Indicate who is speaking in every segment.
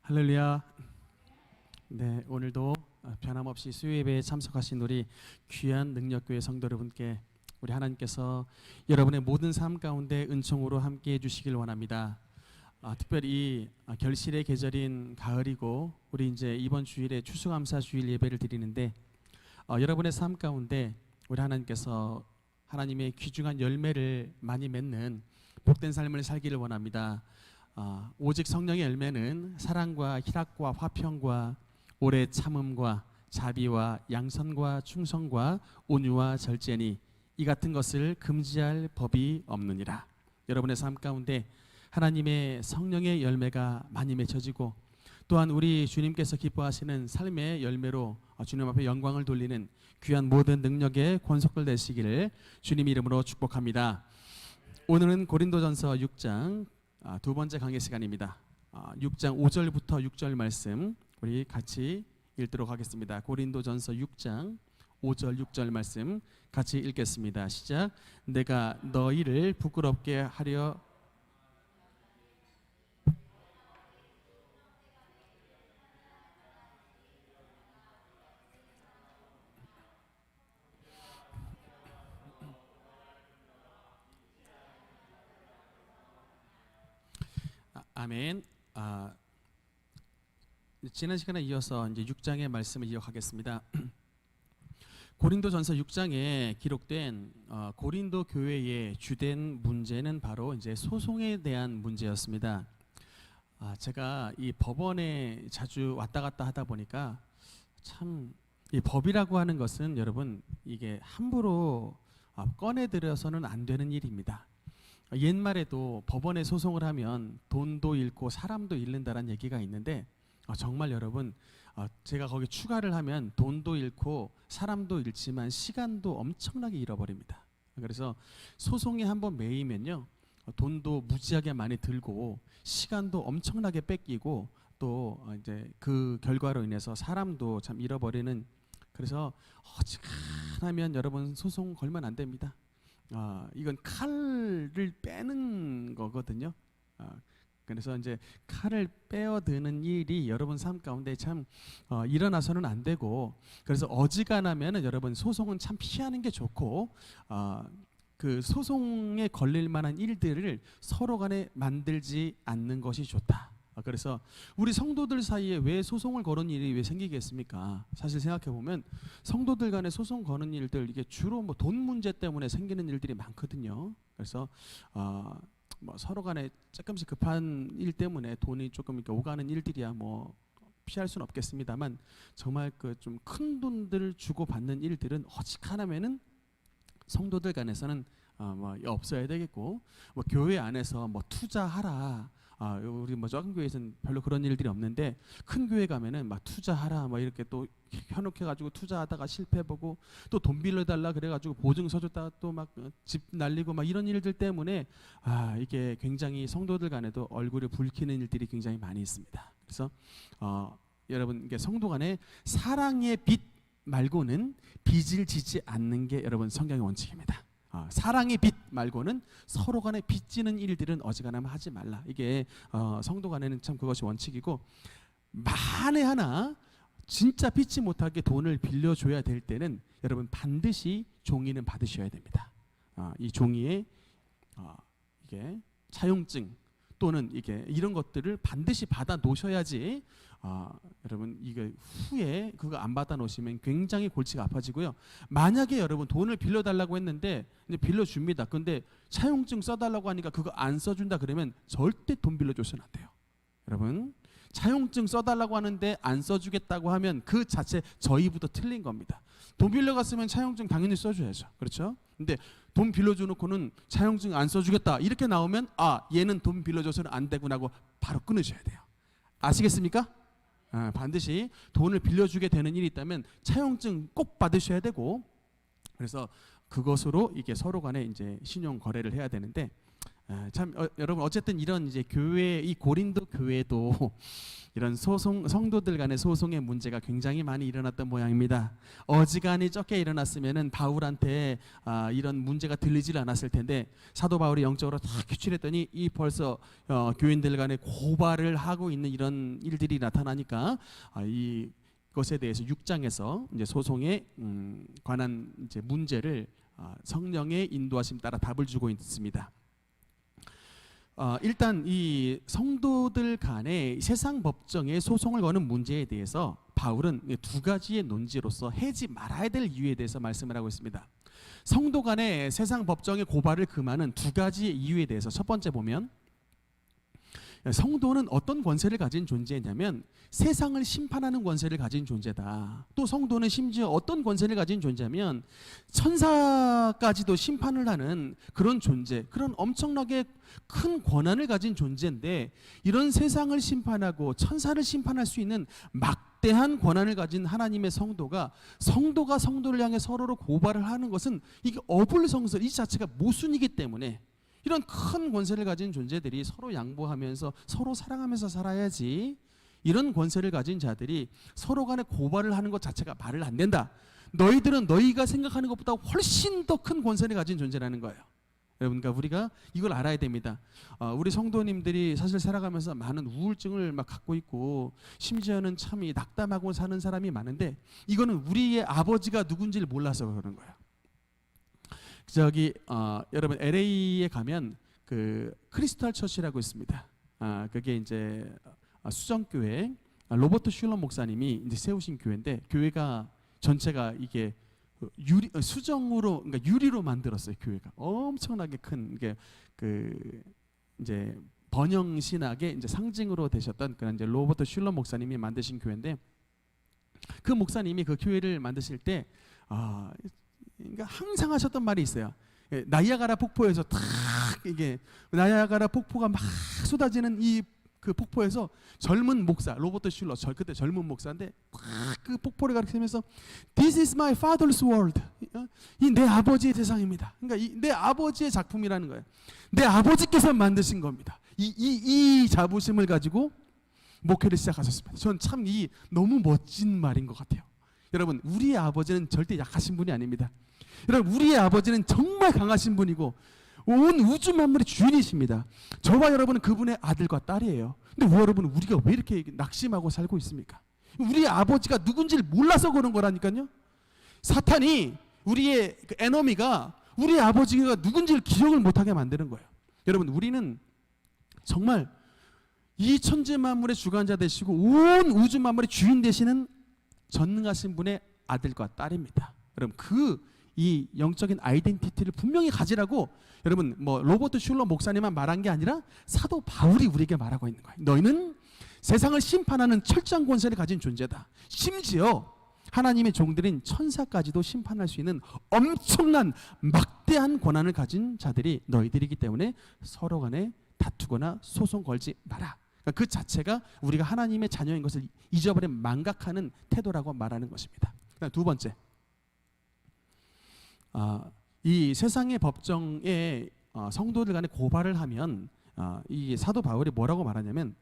Speaker 1: 할렐루야. 네, 오늘도 변함없이 수요예배에 참석하신 우리 귀한 능력교회 성도 여러분께 우리 하나님께서 여러분의 모든 삶 가운데 은총으로 함께해 주시길 원합니다. 특별히 결실의 계절인 가을이고 우리 이제 이번 주일에 추수감사 주일 예배를 드리는데 여러분의 삶 가운데 우리 하나님께서 하나님의 귀중한 열매를 많이 맺는 복된 삶을 살기를 원합니다. 오직 성령의 열매는 사랑과 희락과 화평과 오래 참음과 자비와 양선과 충성과 온유와 절제니 이 같은 것을 금지할 법이 없느니라. 여러분의 삶 가운데 하나님의 성령의 열매가 많이 맺혀지고 또한 우리 주님께서 기뻐하시는 삶의 열매로 주님 앞에 영광을 돌리는 귀한 모든 능력의 권속들 되시기를 주님 이름으로 축복합니다. 오늘은 고린도전서 6장 두 번째 강의 시간입니다. 6장 5절부터 6절 말씀 우리 같이 읽도록 하겠습니다. 고린도전서 6장 5절 6절 말씀 같이 읽겠습니다. 시작. 내가 너희를 부끄럽게 하려 아멘. 지난 시간에 이어서 이제 6장의 말씀을 이어가겠습니다. 고린도전서 6장에 기록된 고린도 교회의 주된 문제는 바로 이제 소송에 대한 문제였습니다. 제가 이 법원에 자주 왔다 갔다 하다 보니까 참 이 법이라고 하는 것은 여러분 이게 함부로 꺼내 들여서는 안 되는 일입니다. 옛말에도 법원에 소송을 하면 돈도 잃고 사람도 잃는다는 얘기가 있는데 정말 여러분 제가 거기 추가를 하면 돈도 잃고 사람도 잃지만 시간도 엄청나게 잃어버립니다. 그래서 소송에 한번 매이면요 돈도 무지하게 많이 들고 시간도 엄청나게 뺏기고 또 이제 그 결과로 인해서 사람도 참 잃어버리는, 그래서 어지간하면 여러분 소송 걸면 안 됩니다. 이건 칼을 빼는 거거든요. 그래서 이제 칼을 빼어드는 일이 여러분 삶 가운데 참 일어나서는 안 되고, 그래서 어지간하면은 여러분 소송은 참 피하는 게 좋고 그 소송에 걸릴 만한 일들을 서로 간에 만들지 않는 것이 좋다. 그래서 우리 성도들 사이에 왜 소송을 거는 일이 왜 생기겠습니까? 사실 생각해 보면 성도들 간에 소송 거는 일들 이게 주로 뭐 돈 문제 때문에 생기는 일들이 많거든요. 그래서 뭐 서로 간에 조금씩 급한 일 때문에 돈이 조금 이렇게 오가는 일들이야 뭐 피할 수는 없겠습니다만, 정말 그 좀 큰 돈들을 주고 받는 일들은 어지간하면은 성도들 간에서는 뭐 없어야 되겠고, 뭐 교회 안에서 뭐 투자하라. 우리 뭐 작은 교회에서는 별로 그런 일들이 없는데 큰 교회 가면은 막 투자하라 뭐 이렇게 또 현혹해가지고 투자하다가 실패보고 또 돈 빌려달라 그래가지고 보증서 줬다가 또 막 집 날리고 막 이런 일들 때문에 이게 굉장히 성도들 간에도 얼굴이 붉히는 일들이 굉장히 많이 있습니다. 그래서 여러분 이게 성도 간에 사랑의 빚 말고는 빚을 지지 않는 게 여러분 성경의 원칙입니다. 사랑의 빚 말고는 서로 간에 빚지는 일들은 어지간하면 하지 말라. 이게 성도 간에는 참 그것이 원칙이고, 만에 하나 진짜 빚지 못하게 돈을 빌려줘야 될 때는 여러분 반드시 종이는 받으셔야 됩니다. 이 종이에 이게 차용증 또는 이게 이런 것들을 반드시 받아 놓으셔야지 여러분 이게 후에 그거 안 받아 놓으시면 굉장히 골치가 아파지고요. 만약에 여러분 돈을 빌려달라고 했는데 이제 빌려줍니다. 근데 차용증 써달라고 하니까 그거 안 써준다 그러면 절대 돈 빌려줘서는 안 돼요. 여러분 차용증 써달라고 하는데 안 써주겠다고 하면 그 자체 저희부터 틀린 겁니다. 돈 빌려갔으면 차용증 당연히 써줘야죠. 그렇죠? 근데 돈 빌려줘놓고는 차용증 안 써주겠다 이렇게 나오면 얘는 돈 빌려줘서는 안 되구나 하고 바로 끊으셔야 돼요. 아시겠습니까? 반드시 돈을 빌려주게 되는 일이 있다면 차용증 꼭 받으셔야 되고, 그래서 그것으로 이게 서로 간에 이제 신용 거래를 해야 되는데 참 여러분 어쨌든 이런 이제 교회 이 고린도 교회도 이런 성도들 간의 소송의 문제가 굉장히 많이 일어났던 모양입니다. 어지간히 적게 일어났으면은 바울한테 이런 문제가 들리질 않았을 텐데 사도 바울이 영적으로 다 규칙했더니 이 벌써 교인들 간의 고발을 하고 있는 이런 일들이 나타나니까 이 것에 대해서 6장에서 이제 소송에 관한 이제 문제를 성령의 인도하심 따라 답을 주고 있습니다. 일단 이 성도들 간의 세상 법정에 소송을 거는 문제에 대해서 바울은 두 가지의 논지로서 해지 말아야 될 이유에 대해서 말씀을 하고 있습니다. 성도 간의 세상 법정의 고발을 금하는 두 가지의 이유에 대해서 첫 번째 보면 성도는 어떤 권세를 가진 존재냐면 세상을 심판하는 권세를 가진 존재다. 또 성도는 심지어 어떤 권세를 가진 존재냐면 천사까지도 심판을 하는 그런 존재, 그런 엄청나게 큰 권한을 가진 존재인데 이런 세상을 심판하고 천사를 심판할 수 있는 막대한 권한을 가진 하나님의 성도가 성도를 향해 서로를 고발을 하는 것은 이게 어불성설, 이 자체가 모순이기 때문에 이런 큰 권세를 가진 존재들이 서로 양보하면서 서로 사랑하면서 살아야지, 이런 권세를 가진 자들이 서로 간에 고발을 하는 것 자체가 말을 안 된다. 너희들은 너희가 생각하는 것보다 훨씬 더 큰 권세를 가진 존재라는 거예요. 여러분, 그러니까 우리가 이걸 알아야 됩니다. 우리 성도님들이 사실 살아가면서 많은 우울증을 막 갖고 있고 심지어는 참 낙담하고 사는 사람이 많은데 이거는 우리의 아버지가 누군지를 몰라서 그러는 거예요. 여러분 LA에 가면 그 크리스탈 처치라고 있습니다. 그게 이제 수정교회 로버트 슐러 목사님이 이제 세우신 교회인데 교회가 전체가 이게 수정으로, 그러니까 유리로 만들었어요. 교회가 엄청나게 큰 게 그 이제 번영 신학의 이제 상징으로 되셨던 그런 이제 로버트 슐러 목사님이 만드신 교회인데 그 목사님이 그 교회를 만드실 때 그러니까 항상 하셨던 말이 있어요. 나이아가라 폭포에서 탁 이게 나이아가라 폭포가 막 쏟아지는 이 그 폭포에서 젊은 목사 로버트 슐러, 그때 젊은 목사인데 그 폭포를 가리키면서 This is my father's world. 이 내 아버지의 세상입니다. 그러니까 내 아버지의 작품이라는 거예요. 내 아버지께서 만드신 겁니다. 이 자부심을 가지고 목회를 시작하셨습니다. 전 참 이 너무 멋진 말인 것 같아요. 여러분, 우리의 아버지는 절대 약하신 분이 아닙니다. 여러분, 우리의 아버지는 정말 강하신 분이고 온 우주 만물의 주인이십니다. 저와 여러분은 그분의 아들과 딸이에요. 근데 왜 여러분 우리가 왜 이렇게 낙심하고 살고 있습니까? 우리의 아버지가 누군지를 몰라서 그런 거라니까요. 사탄이 우리의 그 에너미가 우리의 아버지가 누군지를 기억을 못하게 만드는 거예요. 여러분, 우리는 정말 이 천지 만물의 주관자 되시고 온 우주 만물의 주인 되시는 전능하신 분의 아들과 딸입니다. 여러분, 이 영적인 아이덴티티를 분명히 가지라고 여러분 로버트 슐러 목사님만 말한 게 아니라 사도 바울이 우리에게 말하고 있는 거예요. 너희는 세상을 심판하는 철저한 권세를 가진 존재다. 심지어 하나님의 종들인 천사까지도 심판할 수 있는 엄청난 막대한 권한을 가진 자들이 너희들이기 때문에 서로 간에 다투거나 소송 걸지 마라. 그러니까 그 자체가 우리가 하나님의 자녀인 것을 잊어버린 망각하는 태도라고 말하는 것입니다. 그다음 두 번째, 이 세상의 법정에 성도들 간에 고발을 하면 이 사도 바울이 뭐라고 말하냐면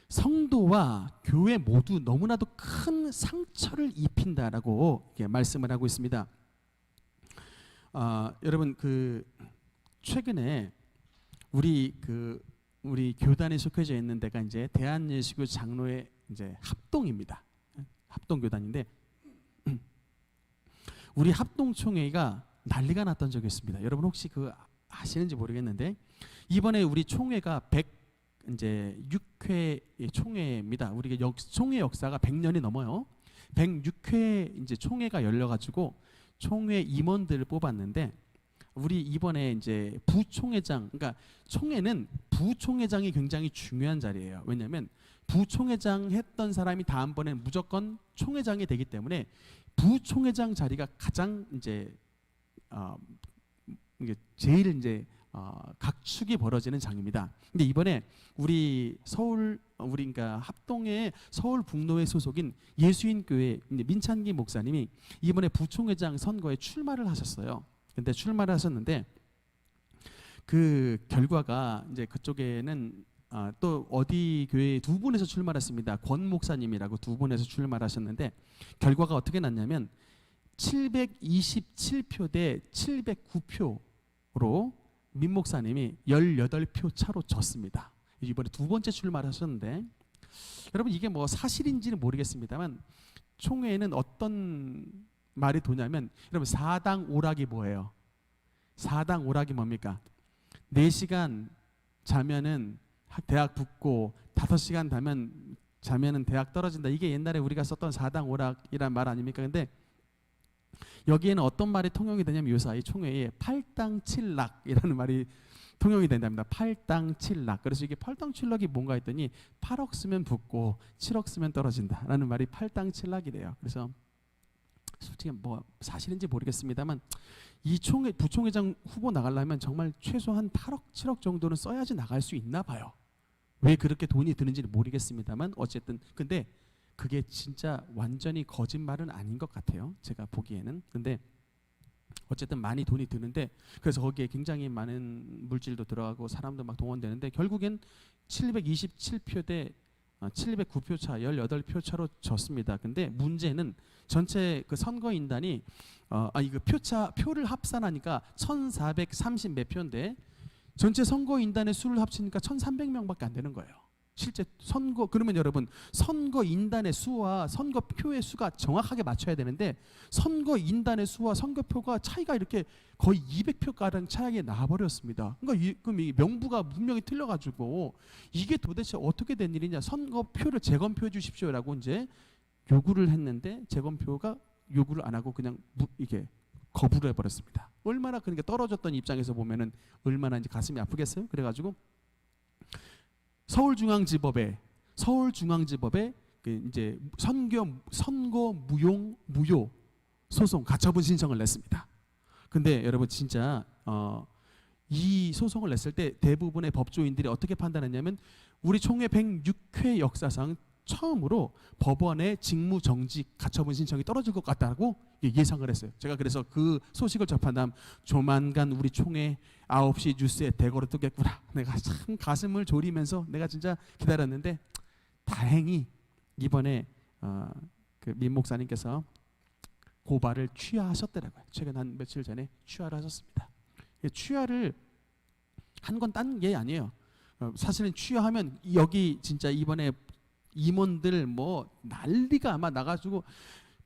Speaker 1: 성도와 교회 모두 너무나도 큰 상처를 입힌다라고 말씀을 하고 있습니다. 여러분, 최근에 우리 교단에 속해져 있는 데가 이제 대한예수교 장로회 이제 합동입니다. 합동교단인데 우리 합동총회가 난리가 났던 적이 있습니다. 여러분 혹시 아시는지 모르겠는데 이번에 우리 총회가 106회 총회입니다. 우리가 총회 역사가 100년이 넘어요. 106회 이제 총회가 열려가지고 총회 임원들을 뽑았는데 우리 이번에 이제 부총회장, 그러니까 총회는 부총회장이 굉장히 중요한 자리예요. 왜냐하면 부총회장 했던 사람이 다음번에는 무조건 총회장이 되기 때문에 부총회장 자리가 가장 이제 이게 제일 이제 각축이 벌어지는 장입니다. 근데 이번에 우리 그러니까 합동의 서울 북로회 소속인 예수인교회 민찬기 목사님이 이번에 부총회장 선거에 출마를 하셨어요. 근데 출마를 하셨는데 그 결과가 이제 그쪽에는 또 어디 교회 두 분에서 출마했습니다. 권 목사님이라고 두 분에서 출마하셨는데 결과가 어떻게 났냐면 727표 대 709표로 민 목사님이 18표 차로 졌습니다. 이번에 두 번째 출마를 하셨는데 여러분 이게 뭐 사실인지는 모르겠습니다만 총회에는 어떤 말이 도냐면 여러분 사당 오락이 뭐예요? 사당 오락이 뭡니까? 4시간 자면은 대학 붙고 5시간 자면은 대학 떨어진다. 이게 옛날에 우리가 썼던 사당 오락이란 말 아닙니까? 근데 여기에는 어떤 말이 통용이 되냐면 요사이 총회에 팔당칠락이라는 말이 통용이 된답니다. 팔당칠락. 그래서 이게 팔당칠락이 뭔가 했더니 8억 쓰면 붙고 7억 쓰면 떨어진다라는 말이 팔당칠락이래요. 그래서 솔직히 뭐 사실인지 모르겠습니다만 이 총회 부총회장 후보 나가려면 정말 최소한 8억 7억 정도는 써야지 나갈 수 있나 봐요. 왜 그렇게 돈이 드는지는 모르겠습니다만 어쨌든 근데 그게 진짜 완전히 거짓말은 아닌 것 같아요. 제가 보기에는. 근데 어쨌든 많이 돈이 드는데 그래서 거기에 굉장히 많은 물질도 들어가고 사람도 막 동원되는데 결국엔 727표 대 709표 차 18표 차로 졌습니다. 근데 문제는 전체 그 선거인단이 그 표를 합산하니까 1430 몇 표인데 전체 선거인단의 수를 합치니까 1300명밖에 안 되는 거예요. 실제 선거 그러면 여러분 선거인단의 수와 선거표의 수가 정확하게 맞춰야 되는데 선거인단의 수와 선거표가 차이가 이렇게 거의 200표가량 차이가 나버렸습니다. 그러니까 그럼 이 명부가 분명히 틀려가지고 이게 도대체 어떻게 된 일이냐 선거표를 재검표해 주십시오라고 이제 요구를 했는데 재검표가 요구를 안 하고 그냥 이게 거부를 해버렸습니다. 얼마나 그러니까 떨어졌던 입장에서 보면은 얼마나 이제 가슴이 아프겠어요. 그래가지고 서울중앙지법에 그 이제 선거 무효 소송 가처분 신청을 냈습니다. 근데 여러분 진짜 이 소송을 냈을 때 대부분의 법조인들이 어떻게 판단했냐면 우리 총회 106회 역사상 처음으로 법원의 직무정지 가처분 신청이 떨어질 것 같다고 예상을 했어요. 제가 그래서 그 소식을 접한 다음 조만간 우리 총회 9시 뉴스에 대거를 뜨겠구나. 내가 참 가슴을 졸이면서 내가 진짜 기다렸는데 다행히 이번에 그 민 목사님께서 고발을 취하하셨더라고요. 최근 한 며칠 전에 취하를 하셨습니다. 취하를 한 건 딴 게 아니에요. 사실은 취하하면 여기 진짜 이번에 임원들 뭐 난리가 아마 나가지고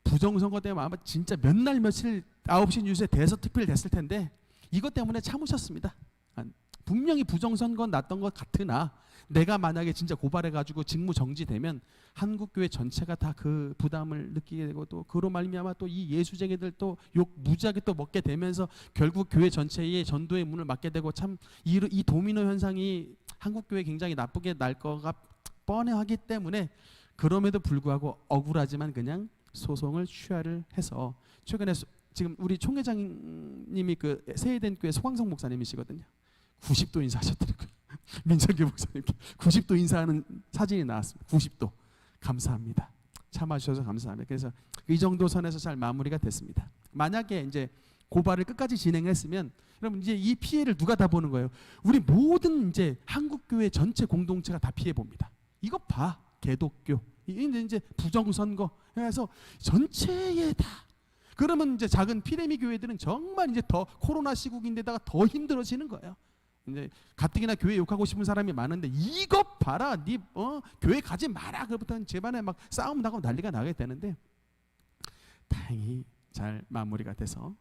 Speaker 1: 부정선거 때문에 아마 진짜 몇 날 며칠 9시 뉴스에 대서특필 됐을 텐데 이것 때문에 참으셨습니다. 분명히 부정선거 났던 것 같으나 내가 만약에 진짜 고발해가지고 직무정지되면 한국교회 전체가 다 그 부담을 느끼게 되고 또 그로 말미암아 또 이 예수쟁이들 또 욕 무지하게 또 먹게 되면서 결국 교회 전체의 전도의 문을 막게 되고 참 이 도미노 현상이 한국교회 굉장히 나쁘게 날 거가 뻔하기 때문에 그럼에도 불구하고 억울하지만 그냥 소송을 취하를 해서 최근에 지금 우리 총회장님이 그 세해된 교회 소광성 목사님이시거든요. 90도 인사하셨더라고요. 민정규 목사님께 90도 인사하는 사진이 나왔습니다. 90도. 감사합니다. 참아주셔서 감사합니다. 그래서 이 정도 선에서 잘 마무리가 됐습니다. 만약에 이제 고발을 끝까지 진행했으면 여러분 이제 이 피해를 누가 다 보는 거예요? 우리 모든 이제 한국교회 전체 공동체가 다 피해 봅니다. 이거 봐. 개독교. 이제 부정선거 해서 전체에 다. 그러면 이제 작은 피레미 교회들은 정말 이제 더 코로나 시국인데다가 더 힘들어지는 거예요. 이제 가뜩이나 교회 욕하고 싶은 사람이 많은데 이것 봐라. 교회 가지 마라. 그부터는 집안에 막 싸움 나고 난리가 나게 되는데 다행히 잘 마무리가 돼서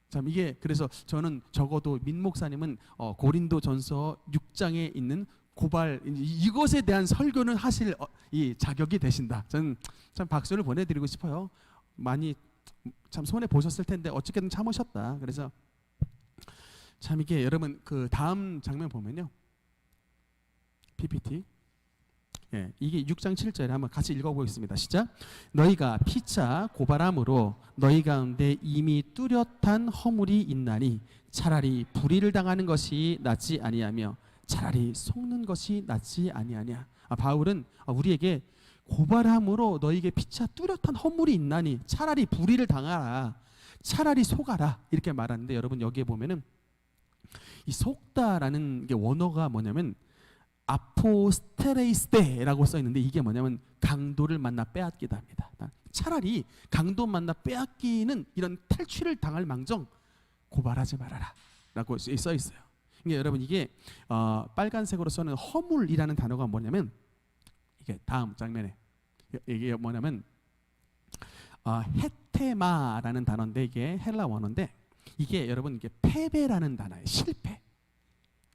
Speaker 1: 참 이게 그래서 저는 적어도 민 목사님은 고린도전서 6장에 있는 고발 이것에 대한 설교는 하실 이 자격이 되신다. 저는 참 박수를 보내드리고 싶어요. 많이 참 손해 보셨을 텐데 어떻게든 참으셨다. 그래서 참 이게 여러분 그 다음 장면 보면요. PPT. 예, 이게 6장 7절에 한번 같이 읽어보겠습니다. 시작. 너희가 피차 고발함으로 너희 가운데 이미 뚜렷한 허물이 있나니 차라리 불의를 당하는 것이 낫지 아니하며 차라리 속는 것이 낫지 아니하냐. 바울은 우리에게 고발함으로 너희에게 피차 뚜렷한 허물이 있나니 차라리 불의를 당하라. 차라리 속아라. 이렇게 말하는데 여러분 여기에 보면은 이 속다라는 게 원어가 뭐냐면 아포스테레이스테라고 써 있는데 이게 뭐냐면 강도를 만나 빼앗기다 합니다. 차라리 강도 만나 빼앗기는 이런 탈취를 당할 망정 고발하지 말아라 라고 써 있어요. 그러니까 여러분 이게 빨간색으로 써는 허물이라는 단어가 뭐냐면 이게 다음 장면에 이게 뭐냐면 헤테마라는 단어인데 이게 헬라 원어인데 이게 여러분 이게 패배라는 단어예요. 실패.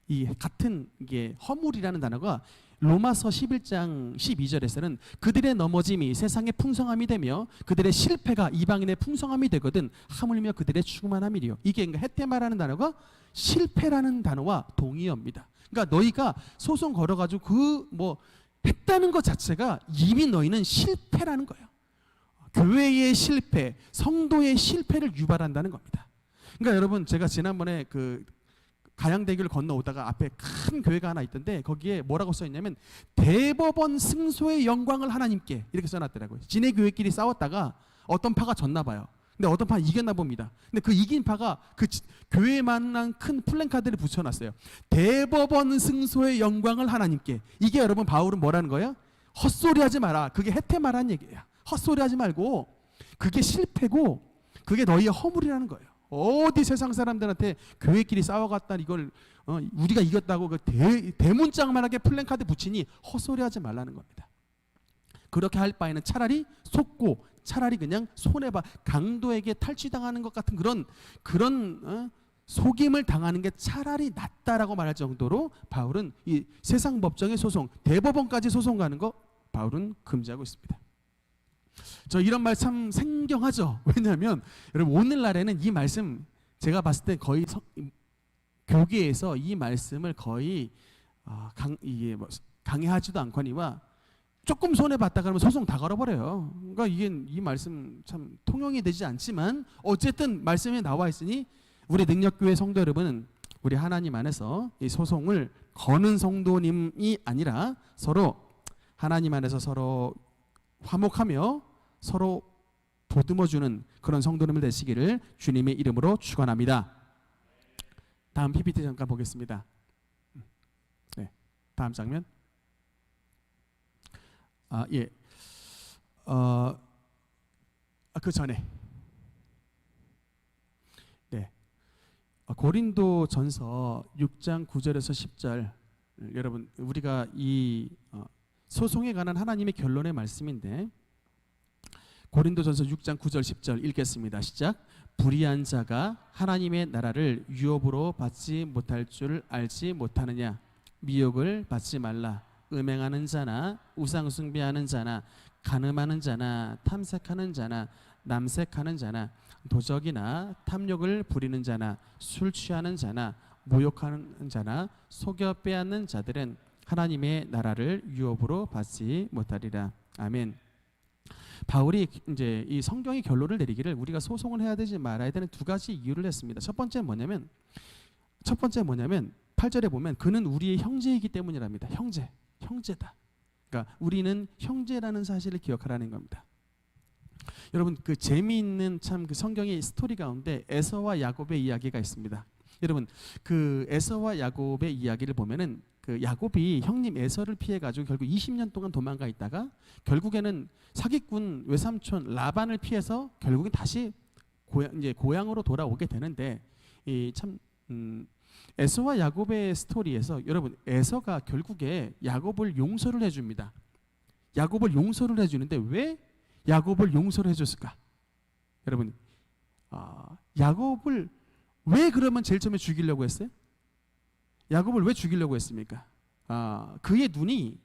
Speaker 1: 이 같은 이게 허물이라는 단어가 로마서 11장 12절에서는 그들의 넘어짐이 세상의 풍성함이 되며 그들의 실패가 이방인의 풍성함이 되거든 하물며 그들의 충만함이리요. 이게 그러니까 헤테마라는 단어가 실패라는 단어와 동의어입니다. 그러니까 너희가 소송 걸어가지고 그 뭐 했다는 것 자체가 이미 너희는 실패라는 거예요. 교회의 실패, 성도의 실패를 유발한다는 겁니다. 그러니까 여러분 제가 지난번에 그 가양대교를 건너오다가 앞에 큰 교회가 하나 있던데 거기에 뭐라고 써있냐면 대법원 승소의 영광을 하나님께 이렇게 써놨더라고요. 지네 교회끼리 싸웠다가 어떤 파가 졌나 봐요. 근데 어떤 파는 이겼나 봅니다. 근데 그 이긴 파가 그 교회만한 큰 플랜카드를 붙여놨어요. 대법원 승소의 영광을 하나님께. 이게 여러분 바울은 뭐라는 거예요? 헛소리하지 마라. 그게 헤테마라는 얘기예요. 헛소리하지 말고 그게 실패고 그게 너희의 허물이라는 거예요. 어디 세상 사람들한테 교회끼리 싸워갔다 이걸 우리가 이겼다고 그 대문짝만하게 플랜카드 붙이니 헛소리하지 말라는 겁니다. 그렇게 할 바에는 차라리 속고 차라리 그냥 손해봐 강도에게 탈취당하는 것 같은 그런 속임을 당하는 게 차라리 낫다라고 말할 정도로 바울은 이 세상 법정의 소송 대법원까지 소송 가는 거 바울은 금지하고 있습니다. 저 이런 말 참 생경하죠. 왜냐하면 여러분 오늘날에는 이 말씀 제가 봤을 때 거의 교계에서 이 말씀을 거의 강의하지도 않거니와 조금 손해 봤다 그러면 소송 다 걸어버려요. 그러니까 이 말씀 참 통용이 되지 않지만 어쨌든 말씀에 나와 있으니 우리 능력교회 성도 여러분은 우리 하나님 안에서 이 소송을 거는 성도님이 아니라 서로 하나님 안에서 서로 화목하며 서로 보듬어주는 그런 성도님을 되시기를 주님의 이름으로 축원합니다. 다음 PPT 잠깐 보겠습니다. 네, 다음 장면. 그 전에 네, 고린도 전서 6장 9절에서 10절 여러분 우리가 이 소송에 관한 하나님의 결론의 말씀인데 고린도전서 6장 9절 10절 읽겠습니다. 시작. 불의한 자가 하나님의 나라를 유업으로 받지 못할 줄 알지 못하느냐. 미혹을 받지 말라. 음행하는 자나 우상 숭배하는 자나 간음하는 자나 탐색하는 자나 남색하는 자나 도적이나 탐욕을 부리는 자나 술 취하는 자나 모욕하는 자나 속여 빼앗는 자들은 하나님의 나라를 유업으로 받지 못하리라. 아멘. 바울이 이제 이 성경의 결론을 내리기를 우리가 소송을 해야 되지 말아야 되는 두 가지 이유를 했습니다. 첫 번째 뭐냐면 8절에 보면 그는 우리의 형제이기 때문이랍니다. 형제다. 그러니까 우리는 형제라는 사실을 기억하라는 겁니다. 여러분 그 재미있는 참 그 성경의 스토리 가운데 에서와 야곱의 이야기가 있습니다. 여러분 그 에서와 야곱의 이야기를 보면은 그 야곱이 형님 에서를 피해 가지고 결국 20년 동안 도망가 있다가 결국에는 사기꾼 외삼촌 라반을 피해서 결국엔 다시 고향으로 돌아오게 되는데 이 참 에서와 야곱의 스토리에서 여러분 에서가 결국에 야곱을 용서를 해줍니다. 야곱을 용서를 해주는데 왜 야곱을 용서를 해줬을까? 여러분 야곱을 왜 그러면 제일 처음에 죽이려고 했어요? 야곱을 왜 죽이려고 했습니까? 그의 눈이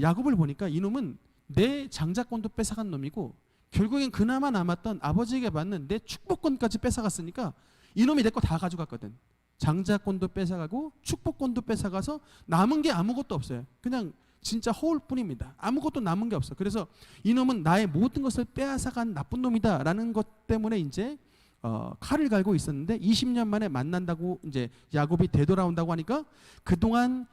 Speaker 1: 야곱을 보니까 이놈은 내 장자권도 뺏어간 놈이고 결국엔 그나마 남았던 아버지에게 받는 내 축복권까지 뺏어갔으니까 이놈이 내 거 다 가져갔거든. 장자권도 뺏어가고 축복권도 뺏어가서 남은 게 아무것도 없어요. 그냥 진짜 허울 뿐입니다. 아무것도 남은 게 없어. 그래서 이놈은 나의 모든 것을 빼앗아간 나쁜 놈이다라는 것 때문에 이제 칼을 갈고 있었는데 20년 만에 만난다고 이제 야곱이 되돌아온다고 하니까 그동안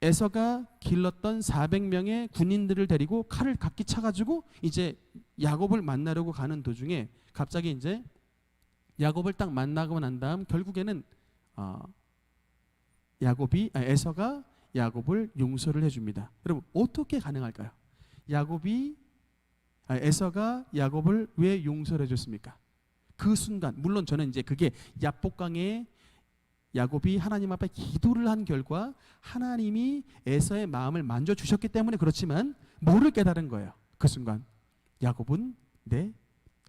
Speaker 1: 에서가 길렀던 400명의 군인들을 데리고 칼을 각기 차가지고 이제 야곱을 만나려고 가는 도중에 갑자기 이제 야곱을 딱 만나고 난 다음 결국에는 에서가 야곱을 용서를 해줍니다. 여러분 어떻게 가능할까요? 에서가 야곱을 왜 용서를 해줬습니까? 그 순간, 물론 저는 이제 그게 야복강에 야곱이 하나님 앞에 기도를 한 결과 하나님이 에서의 마음을 만져주셨기 때문에 그렇지만 뭐를 깨달은 거예요? 그 순간 야곱은 내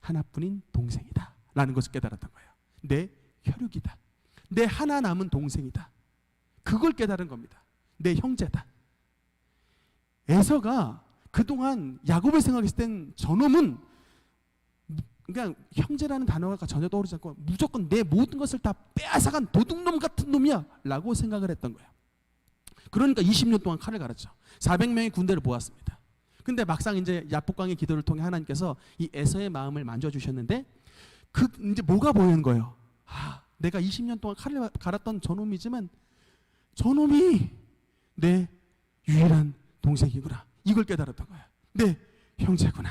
Speaker 1: 하나뿐인 동생이다 라는 것을 깨달았던 거예요. 내 혈육이다. 내 하나 남은 동생이다. 그걸 깨달은 겁니다. 내 형제다. 에서가 그동안 야곱을 생각했을 땐 저놈은 그냥 형제라는 단어가 전혀 떠오르지 않고 무조건 내 모든 것을 다 빼앗아간 도둑놈 같은 놈이야 라고 생각을 했던 거예요. 그러니까 20년 동안 칼을 갈았죠. 400명의 군대를 모았습니다. 근데 막상 이제 야복강의 기도를 통해 하나님께서 이 에서의 마음을 만져주셨는데 이제 뭐가 보이는 거예요? 내가 20년 동안 칼을 갈았던 저놈이지만 저놈이 내 유일한 동생이구나. 이걸 깨달았던 거예요. 내 형제구나.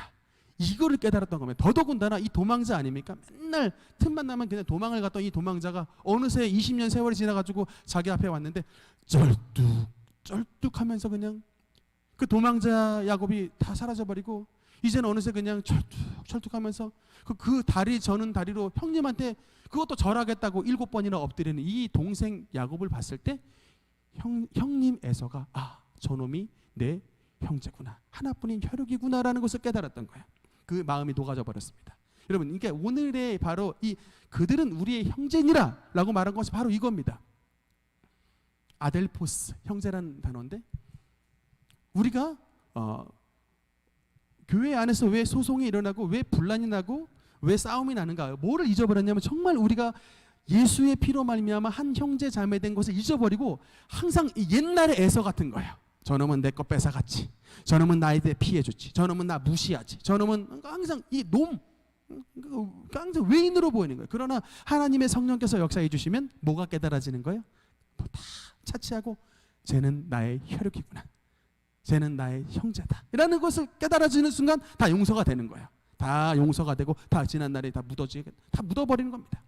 Speaker 1: 이거를 깨달았던 거면 더더군다나 이 도망자 아닙니까? 맨날 틈만 나면 그냥 도망을 갔던 이 도망자가 어느새 20년 세월이 지나가지고 자기 앞에 왔는데 쩔뚝하면서 그냥 그 도망자 야곱이 다 사라져버리고 이제는 어느새 그냥 철뚝하면서 그 다리 저는 다리로 형님한테 그것도 절하겠다고 7번이나 엎드리는 이 동생 야곱을 봤을 때 형님 에서가 저놈이 내 형제구나. 하나뿐인 혈육이구나라는 것을 깨달았던 거예요. 그 마음이 녹아져 버렸습니다. 여러분 이게 오늘의 바로 이 그들은 우리의 형제니라 라고 말한 것이 바로 이겁니다. 아델포스 형제라는 단어인데 우리가 교회 안에서 왜 소송이 일어나고 왜 분란이 나고 왜 싸움이 나는가? 뭐를 잊어버렸냐면 정말 우리가 예수의 피로 말미암아 한 형제 자매 된 것을 잊어버리고 항상 옛날의 에서 같은 거예요. 저놈은 내 거 뺏어갔지. 저놈은 나에 대해 피해줬지. 저놈은 나 무시하지. 저놈은 항상 항상 외인으로 보이는 거예요. 그러나 하나님의 성령께서 역사해 주시면 뭐가 깨달아지는 거예요? 다 차치하고 쟤는 나의 혈육이구나. 쟤는 나의 형제다. 이라는 것을 깨달아지는 순간 다 용서가 되는 거예요. 다 용서가 되고 다 지난 날에 다 묻어버리는 겁니다.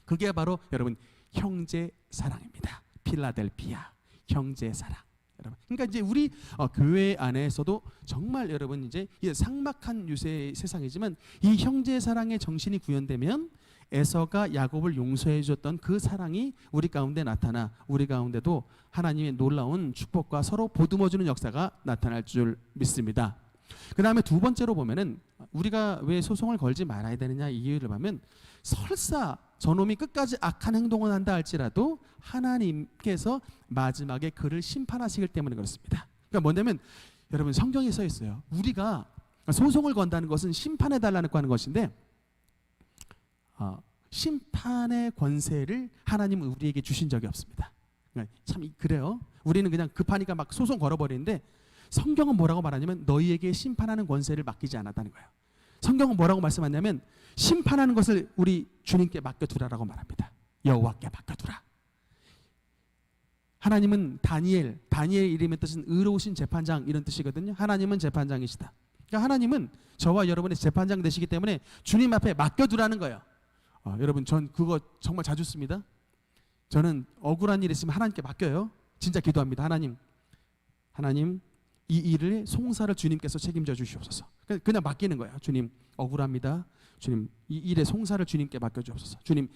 Speaker 1: 그게 바로 여러분 형제 사랑입니다. 필라델피아 형제 사랑. 여러분, 그러니까 이제 우리 교회 안에서도 정말 여러분 이제 삭막한 유세의 세상이지만 이 형제 사랑의 정신이 구현되면 에서가 야곱을 용서해 줬던 그 사랑이 우리 가운데 나타나 우리 가운데도 하나님의 놀라운 축복과 서로 보듬어주는 역사가 나타날 줄 믿습니다. 그 다음에 두 번째로 보면은 우리가 왜 소송을 걸지 말아야 되느냐 이 이유를 보면 설사 저놈이 끝까지 악한 행동을 한다 할지라도 하나님께서 마지막에 그를 심판하시기 때문에 그렇습니다. 그러니까 뭐냐면 여러분 성경에 써 있어요. 우리가 소송을 건다는 것은 심판해 달라고 하는 것인데 심판의 권세를 하나님은 우리에게 주신 적이 없습니다. 그러니까 참 그래요. 우리는 그냥 급하니까 막 소송 걸어버리는데 성경은 뭐라고 말하냐면 너희에게 심판하는 권세를 맡기지 않았다는 거예요. 성경은 뭐라고 말씀하냐면 심판하는 것을 우리 주님께 맡겨두라라고 말합니다. 여호와께 맡겨두라. 하나님은 다니엘 이름의 뜻은 의로우신 재판장 이런 뜻이거든요. 하나님은 재판장이시다. 그러니까 하나님은 저와 여러분의 재판장 되시기 때문에 주님 앞에 맡겨두라는 거예요. 여러분 전 그거 정말 자주 씁니다. 저는 억울한 일 있으면 하나님께 맡겨요. 진짜 기도합니다. 하나님 이 일을 송사를 주님께서 책임져 주시옵소서. 그냥 맡기는 거예요. 주님 억울합니다. 주님 이 일의 송사를 주님께 맡겨 주옵소서. 주님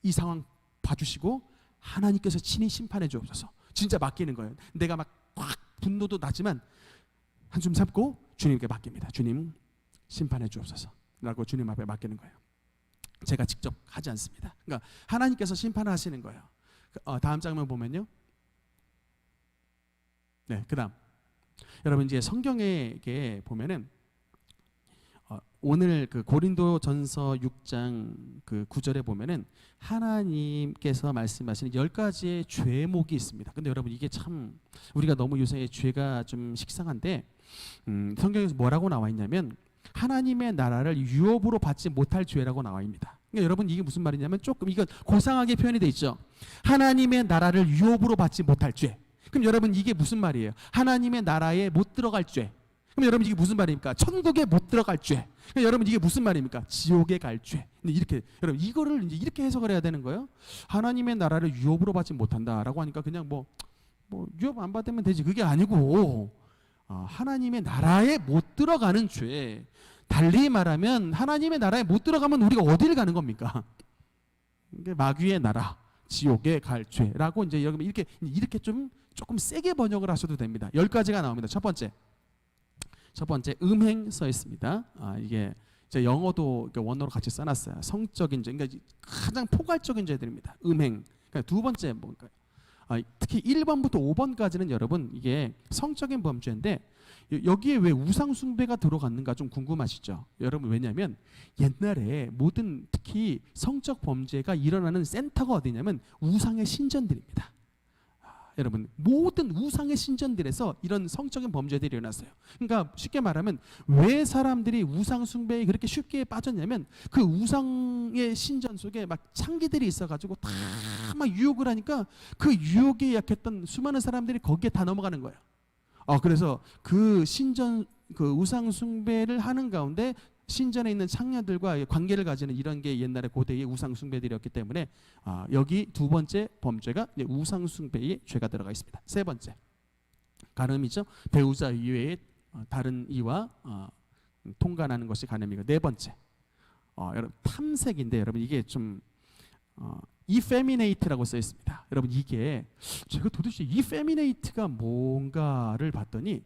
Speaker 1: 이 상황 봐주시고 하나님께서 친히 심판해 주옵소서. 진짜 맡기는 거예요. 내가 막 확 분노도 나지만 한숨 참고 주님께 맡깁니다. 주님 심판해 주옵소서 라고 주님 앞에 맡기는 거예요. 제가 직접 하지 않습니다. 그러니까 하나님께서 심판을 하시는 거예요. 다음 장면 보면요. 네, 그다음 여러분 이제 성경에 보면은 오늘 그 고린도전서 6장 그 9절에 보면은 하나님께서 말씀하시는 10가지의 죄목이 있습니다. 근데 여러분 이게 참 우리가 너무 요새 죄가 좀 식상한데 성경에서 뭐라고 나와 있냐면 하나님의 나라를 유업으로 받지 못할 죄라고 나와 있습니다. 그러니까 여러분 이게 무슨 말이냐면 조금 이건 고상하게 표현이 돼 있죠. 하나님의 나라를 유업으로 받지 못할 죄. 그럼 여러분 이게 무슨 말이에요? 하나님의 나라에 못 들어갈 죄. 그럼 여러분 이게 무슨 말입니까? 천국에 못 들어갈 죄. 그럼 여러분 이게 무슨 말입니까? 지옥에 갈 죄. 근데 이렇게 여러분 이거를 이제 이렇게 해석을 해야 되는 거예요. 하나님의 나라를 유업으로 받지 못한다라고 하니까 그냥 뭐 유업 안 받으면 되지. 그게 아니고 하나님의 나라에 못 들어가는 죄. 달리 말하면 하나님의 나라에 못 들어가면 우리가 어디를 가는 겁니까? 이게 마귀의 나라, 지옥에 갈 죄라고 이제 여러분 이렇게 좀 조금 세게 번역을 하셔도 됩니다. 10가지가 나옵니다. 첫 번째 음행 써 있습니다. 이게 이제 영어도 원어로 같이 써놨어요. 성적인 죄, 그러니까 가장 포괄적인 죄들입니다. 음행. 그러니까 두 번째 뭔가 특히 1번부터 5번까지는 여러분 이게 성적인 범죄인데 여기에 왜 우상 숭배가 들어갔는가 좀 궁금하시죠? 여러분 왜냐하면 옛날에 모든 특히 성적 범죄가 일어나는 센터가 어디냐면 우상의 신전들입니다. 여러분 모든 우상의 신전들에서 이런 성적인 범죄들이 일어났어요. 그러니까 쉽게 말하면 왜 사람들이 우상 숭배에 그렇게 쉽게 빠졌냐면 그 우상의 신전 속에 막 창기들이 있어가지고 다 막 유혹을 하니까 그 유혹에 약했던 수많은 사람들이 거기에 다 넘어가는 거예요. 그래서 그 신전 그 우상 숭배를 하는 가운데 신전에 있는 창녀들과 관계를 가지는 이런 게 옛날에 고대의 우상 숭배들이었기 때문에 여기 두 번째 범죄가 우상 숭배의 죄가 들어가 있습니다. 세 번째 간음이죠. 배우자 이외에 다른 이와 통간하는 것이 간음이고, 네 번째 여러분 탐색인데 여러분 이게 좀 effeminate라고 써 있습니다. 여러분 이게 제가 도대체 effeminate가 뭔가를 봤더니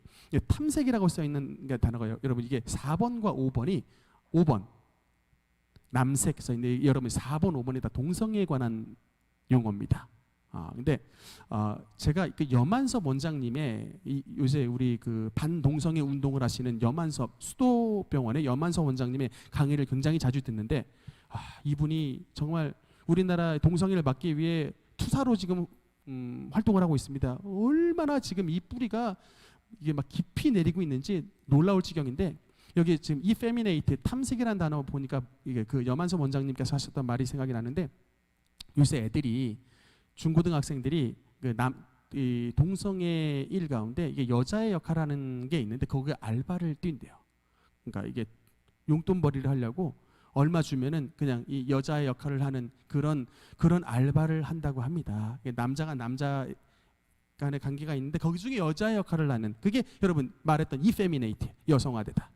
Speaker 1: 탐색이라고 써 있는 단어가 여러분 이게 4번과 5번이 5번 남색 써 있는데 여러분 4번 5번이 다 동성애에 관한 용어입니다. 근데 제가 그 여만섭 원장님의 요새 우리 그 반동성애 운동을 하시는 여만섭 수도병원의 여만섭 원장님의 강의를 굉장히 자주 듣는데 이분이 정말 우리나라 동성애를 막기 위해 투사로 지금 활동을 하고 있습니다. 얼마나 지금 이 뿌리가 이게 막 깊이 내리고 있는지 놀라울 지경인데 여기 지금 effeminate 탐색이라는 단어 보니까 이게 그 여만섭 원장님께서 하셨던 말이 생각이 나는데 요새 애들이 중고등학생들이 이 동성애 일 가운데 이게 여자의 역할하는 게 있는데 거기에 알바를 뛴대요. 그러니까 이게 용돈벌이를 하려고 얼마 주면은 그냥 이 여자의 역할을 하는 그런 알바를 한다고 합니다. 남자가 남자 간의 관계가 있는데 거기 중에 여자의 역할을 하는 그게 여러분 말했던 effeminate 여성화되다.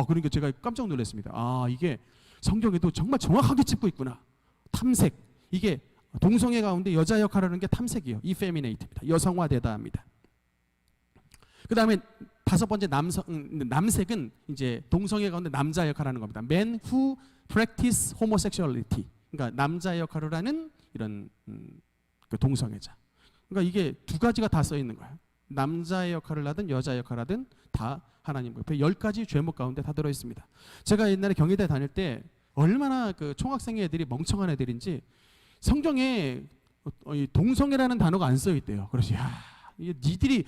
Speaker 1: 그러니까 제가 깜짝 놀랐습니다. 이게 성경에도 정말 정확하게 짚고 있구나. 탐색 이게 동성애 가운데 여자 역할을 하는 게 탐색이에요. effeminate입니다. 여성화되다 합니다. 그 다음에 다섯 번째 남색은 이제 동성애 가운데 남자 역할을 하는 겁니다. Men who practice homosexuality. 그러니까 남자 역할을 하는 이런 그 동성애자. 그러니까 이게 두 가지가 다 써 있는 거예요. 남자의 역할을 하든 여자의 역할을 하든 다 하나님 옆에 10가지 죄목 가운데 다 들어 있습니다. 제가 옛날에 경희대 다닐 때 얼마나 그 총학생 애들이 멍청한 애들인지 성경에 동성애라는 단어가 안 써 있대요. 그래서 니들이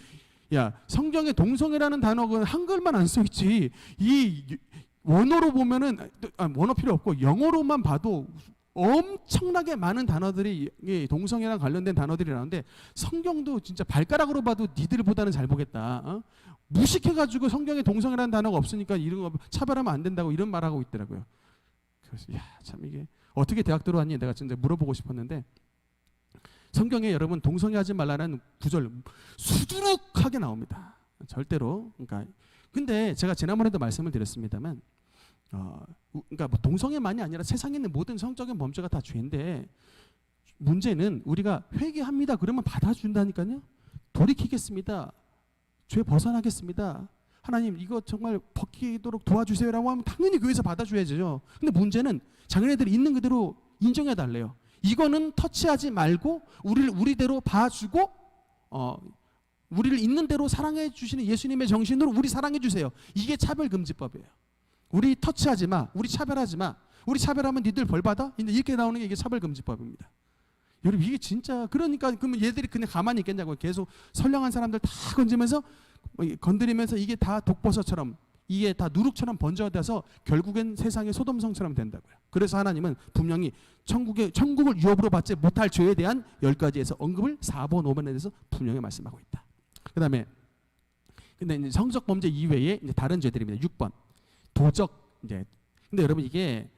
Speaker 1: 성경에 동성애라는 단어가 한글만 안 써 있지. 이 원어로 보면은 원어 필요 없고 영어로만 봐도 엄청나게 많은 단어들이 동성애랑 관련된 단어들이 나오는데 성경도 진짜 발가락으로 봐도 니들보다는 잘 보겠다. 무식해가지고 성경에 동성애라는 단어가 없으니까 이런 거 차별하면 안 된다고 이런 말하고 있더라고요. 그래서 참 이게 어떻게 대학 들어왔니? 내가 진짜 물어보고 싶었는데 성경에 여러분 동성애하지 말라는 구절 수두룩하게 나옵니다. 절대로. 근데 제가 지난번에도 말씀을 드렸습니다만 그러니까 뭐 동성애만이 아니라 세상에 있는 모든 성적인 범죄가 다 죄인데 문제는 우리가 회개합니다. 그러면 받아준다니까요. 돌이키겠습니다. 죄 벗어나겠습니다. 하나님 이거 정말 벗기도록 도와주세요라고 하면 당연히 교회에서 받아줘야죠. 근데 문제는 자기네들이 있는 그대로 인정해달래요. 이거는 터치하지 말고 우리대로 봐주고 우리를 있는 대로 사랑해 주시는 예수님의 정신으로 우리 사랑해 주세요. 이게 차별금지법이에요. 우리 터치하지 마. 우리 차별하지 마. 우리 차별하면 니들 벌 받아? 이렇게 나오는 게 이게 차별금지법입니다. 여러분 이게 진짜 그러니까 그러면 얘들이 그냥 가만히 있겠냐고요. 계속 선량한 사람들 다 건지면서 건드리면서 이게 다 독버섯처럼 이게 다 누룩처럼 번져돼서 결국엔 세상의 소돔성처럼 된다고요. 그래서 하나님은 분명히 천국을 유업으로 받지 못할 죄에 대한 10가지에서 언급을 4번 5번에 대해서 분명히 말씀하고 있다. 그 다음에 근데 이제 성적 범죄 이외에 이제 다른 죄들입니다. 6번 도적 이제. 근데 여러분 이게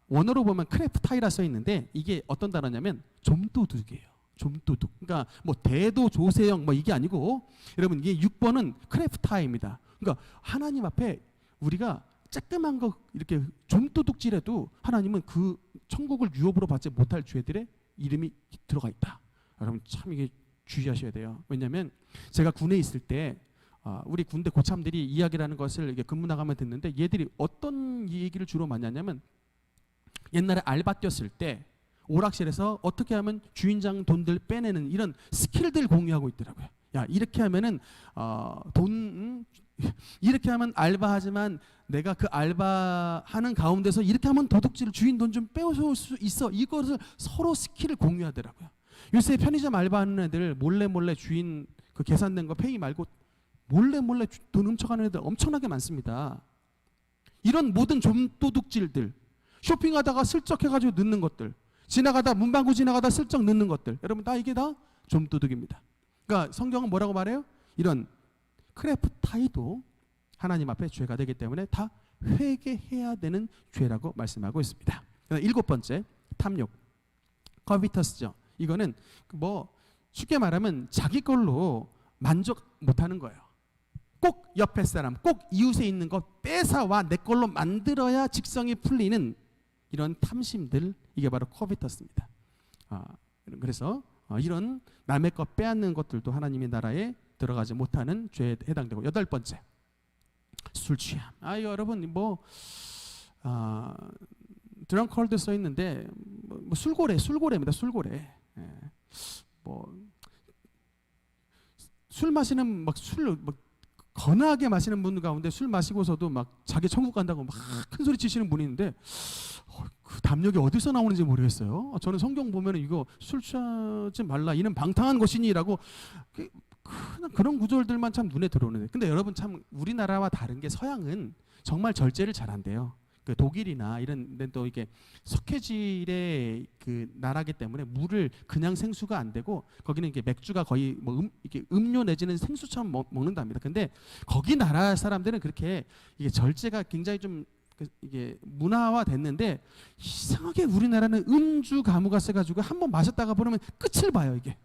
Speaker 1: 원어로 보면 크래프타이라 써 있는데 이게 어떤 단어냐면 좀도둑이에요. 좀도둑. 그러니까 뭐 대도 조세형 뭐 이게 아니고 여러분 이게 6번은 크래프타입니다. 그러니까 하나님 앞에 우리가 쬐끔한 거 이렇게 좀도둑질해도 하나님은 그 천국을 유업으로 받지 못할 죄들의 이름이 들어가 있다. 여러분 참 이게 주의하셔야 돼요. 왜냐하면 제가 군에 있을 때 우리 군대 고참들이 이야기라는 것을 이렇게 근무 나가면 듣는데 얘들이 어떤 얘기를 주로 많이 하냐면 옛날에 알바 뛰었을 때 오락실에서 어떻게 하면 주인장 돈들 빼내는 이런 스킬들 공유하고 있더라고요. 야 이렇게 하면은 이렇게 하면 알바하지만 내가 그 알바하는 가운데서 이렇게 하면 도둑질 주인 돈 좀 빼올 수 있어. 이것을 서로 스킬을 공유하더라고요. 요새 편의점 알바하는 애들 몰래 주인 그 계산된 거 페이 말고 몰래 돈 훔쳐가는 애들 엄청나게 많습니다. 이런 모든 좀도둑질들 쇼핑하다가 슬쩍 해가지고 넣는 것들 지나가다 문방구 지나가다 슬쩍 넣는 것들 여러분 다 이게 다 좀도둑입니다. 그러니까 성경은 뭐라고 말해요? 이런 크래프타이도 하나님 앞에 죄가 되기 때문에 다 회개해야 되는 죄라고 말씀하고 있습니다. 7번째 탐욕 커비터스죠. 이거는 뭐 쉽게 말하면 자기 걸로 만족 못하는 거예요. 꼭 옆에 사람, 꼭 이웃에 있는 거 뺏어와 내 걸로 만들어야 직성이 풀리는 이런 탐심들 이게 바로 커비터스입니다. 그래서 이런 남의 것 빼앗는 것들도 하나님의 나라에 들어가지 못하는 죄에 해당되고 8번째 술 취함. 여러분 뭐 드렁컬드 써 있는데 뭐 술고래입니다. 술고래. 뭐 술 마시는 막 거나하게 마시는 분 가운데 술 마시고서도 막 자기 천국 간다고 막 큰 소리 치시는 분이 있는데 그 담력이 어디서 나오는지 모르겠어요. 저는 성경 보면 이거 술 취하지 말라 이는 방탕한 것이니라고 그런 구절들만 참 눈에 들어오는데 근데 여러분 참 우리나라와 다른 게 서양은 정말 절제를 잘한대요. 그 독일이나 이런 데 또 이게 석회질의 그 나라기 때문에 물을 그냥 생수가 안 되고 거기는 이게 맥주가 거의 뭐 이게 음료 내지는 생수처럼 먹는답니다. 근데 거기 나라 사람들은 그렇게 이게 절제가 굉장히 좀 이게 문화화 됐는데 이상하게 우리나라는 음주 가무가 세가지고 한번 마셨다가 보면 끝을 봐요. 이게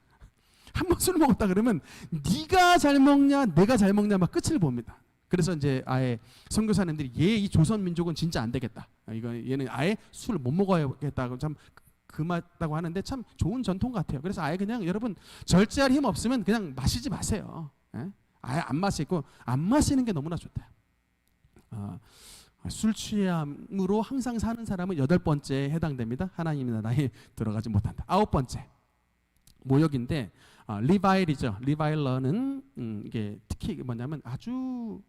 Speaker 1: 한번 술 먹었다 그러면 네가 잘 먹냐 내가 잘 먹냐 막 끝을 봅니다. 그래서 이제 아예 선교사님들이 이 조선 민족은 진짜 안 되겠다. 얘는 아예 술을 못 먹어야겠다고 참 금하다고 하는데 참 좋은 전통 같아요. 그래서 아예 그냥 여러분 절제할 힘 없으면 그냥 마시지 마세요. 아예 안 마시고 안 마시는 게 너무나 좋다. 술 취함으로 항상 사는 사람은 8번째에 해당됩니다. 하나님의 나라에 들어가지 못한다. 9번째 모욕인데 리바일이죠. 리바일러는 이게 특히 뭐냐면 아주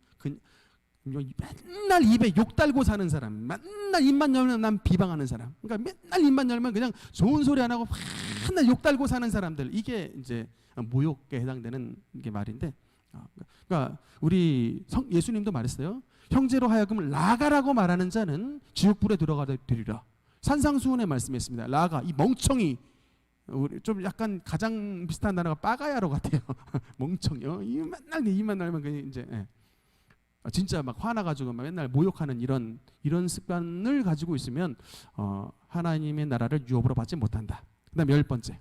Speaker 1: 맨날 입에 욕 달고 사는 사람, 맨날 입만 열면 난 비방하는 사람. 그러니까 맨날 입만 열면 그냥 좋은 소리 안 하고 맨날 욕 달고 사는 사람들. 이게 이제 모욕에 해당되는 게 말인데, 그러니까 우리 예수님도 말했어요. 형제로 하여금 라가라고 말하는 자는 지옥불에 들어가게 되리라. 산상수훈에 말씀했습니다. 라가 이 멍청이. 우리 좀 약간 가장 비슷한 단어가 빠가야로 같아요. 멍청이요. 입만 열면 그냥 이제 진짜 막 화나가지고 막 맨날 모욕하는 이런 습관을 가지고 있으면 하나님의 나라를 유업으로 받지 못한다. 그다음 10번째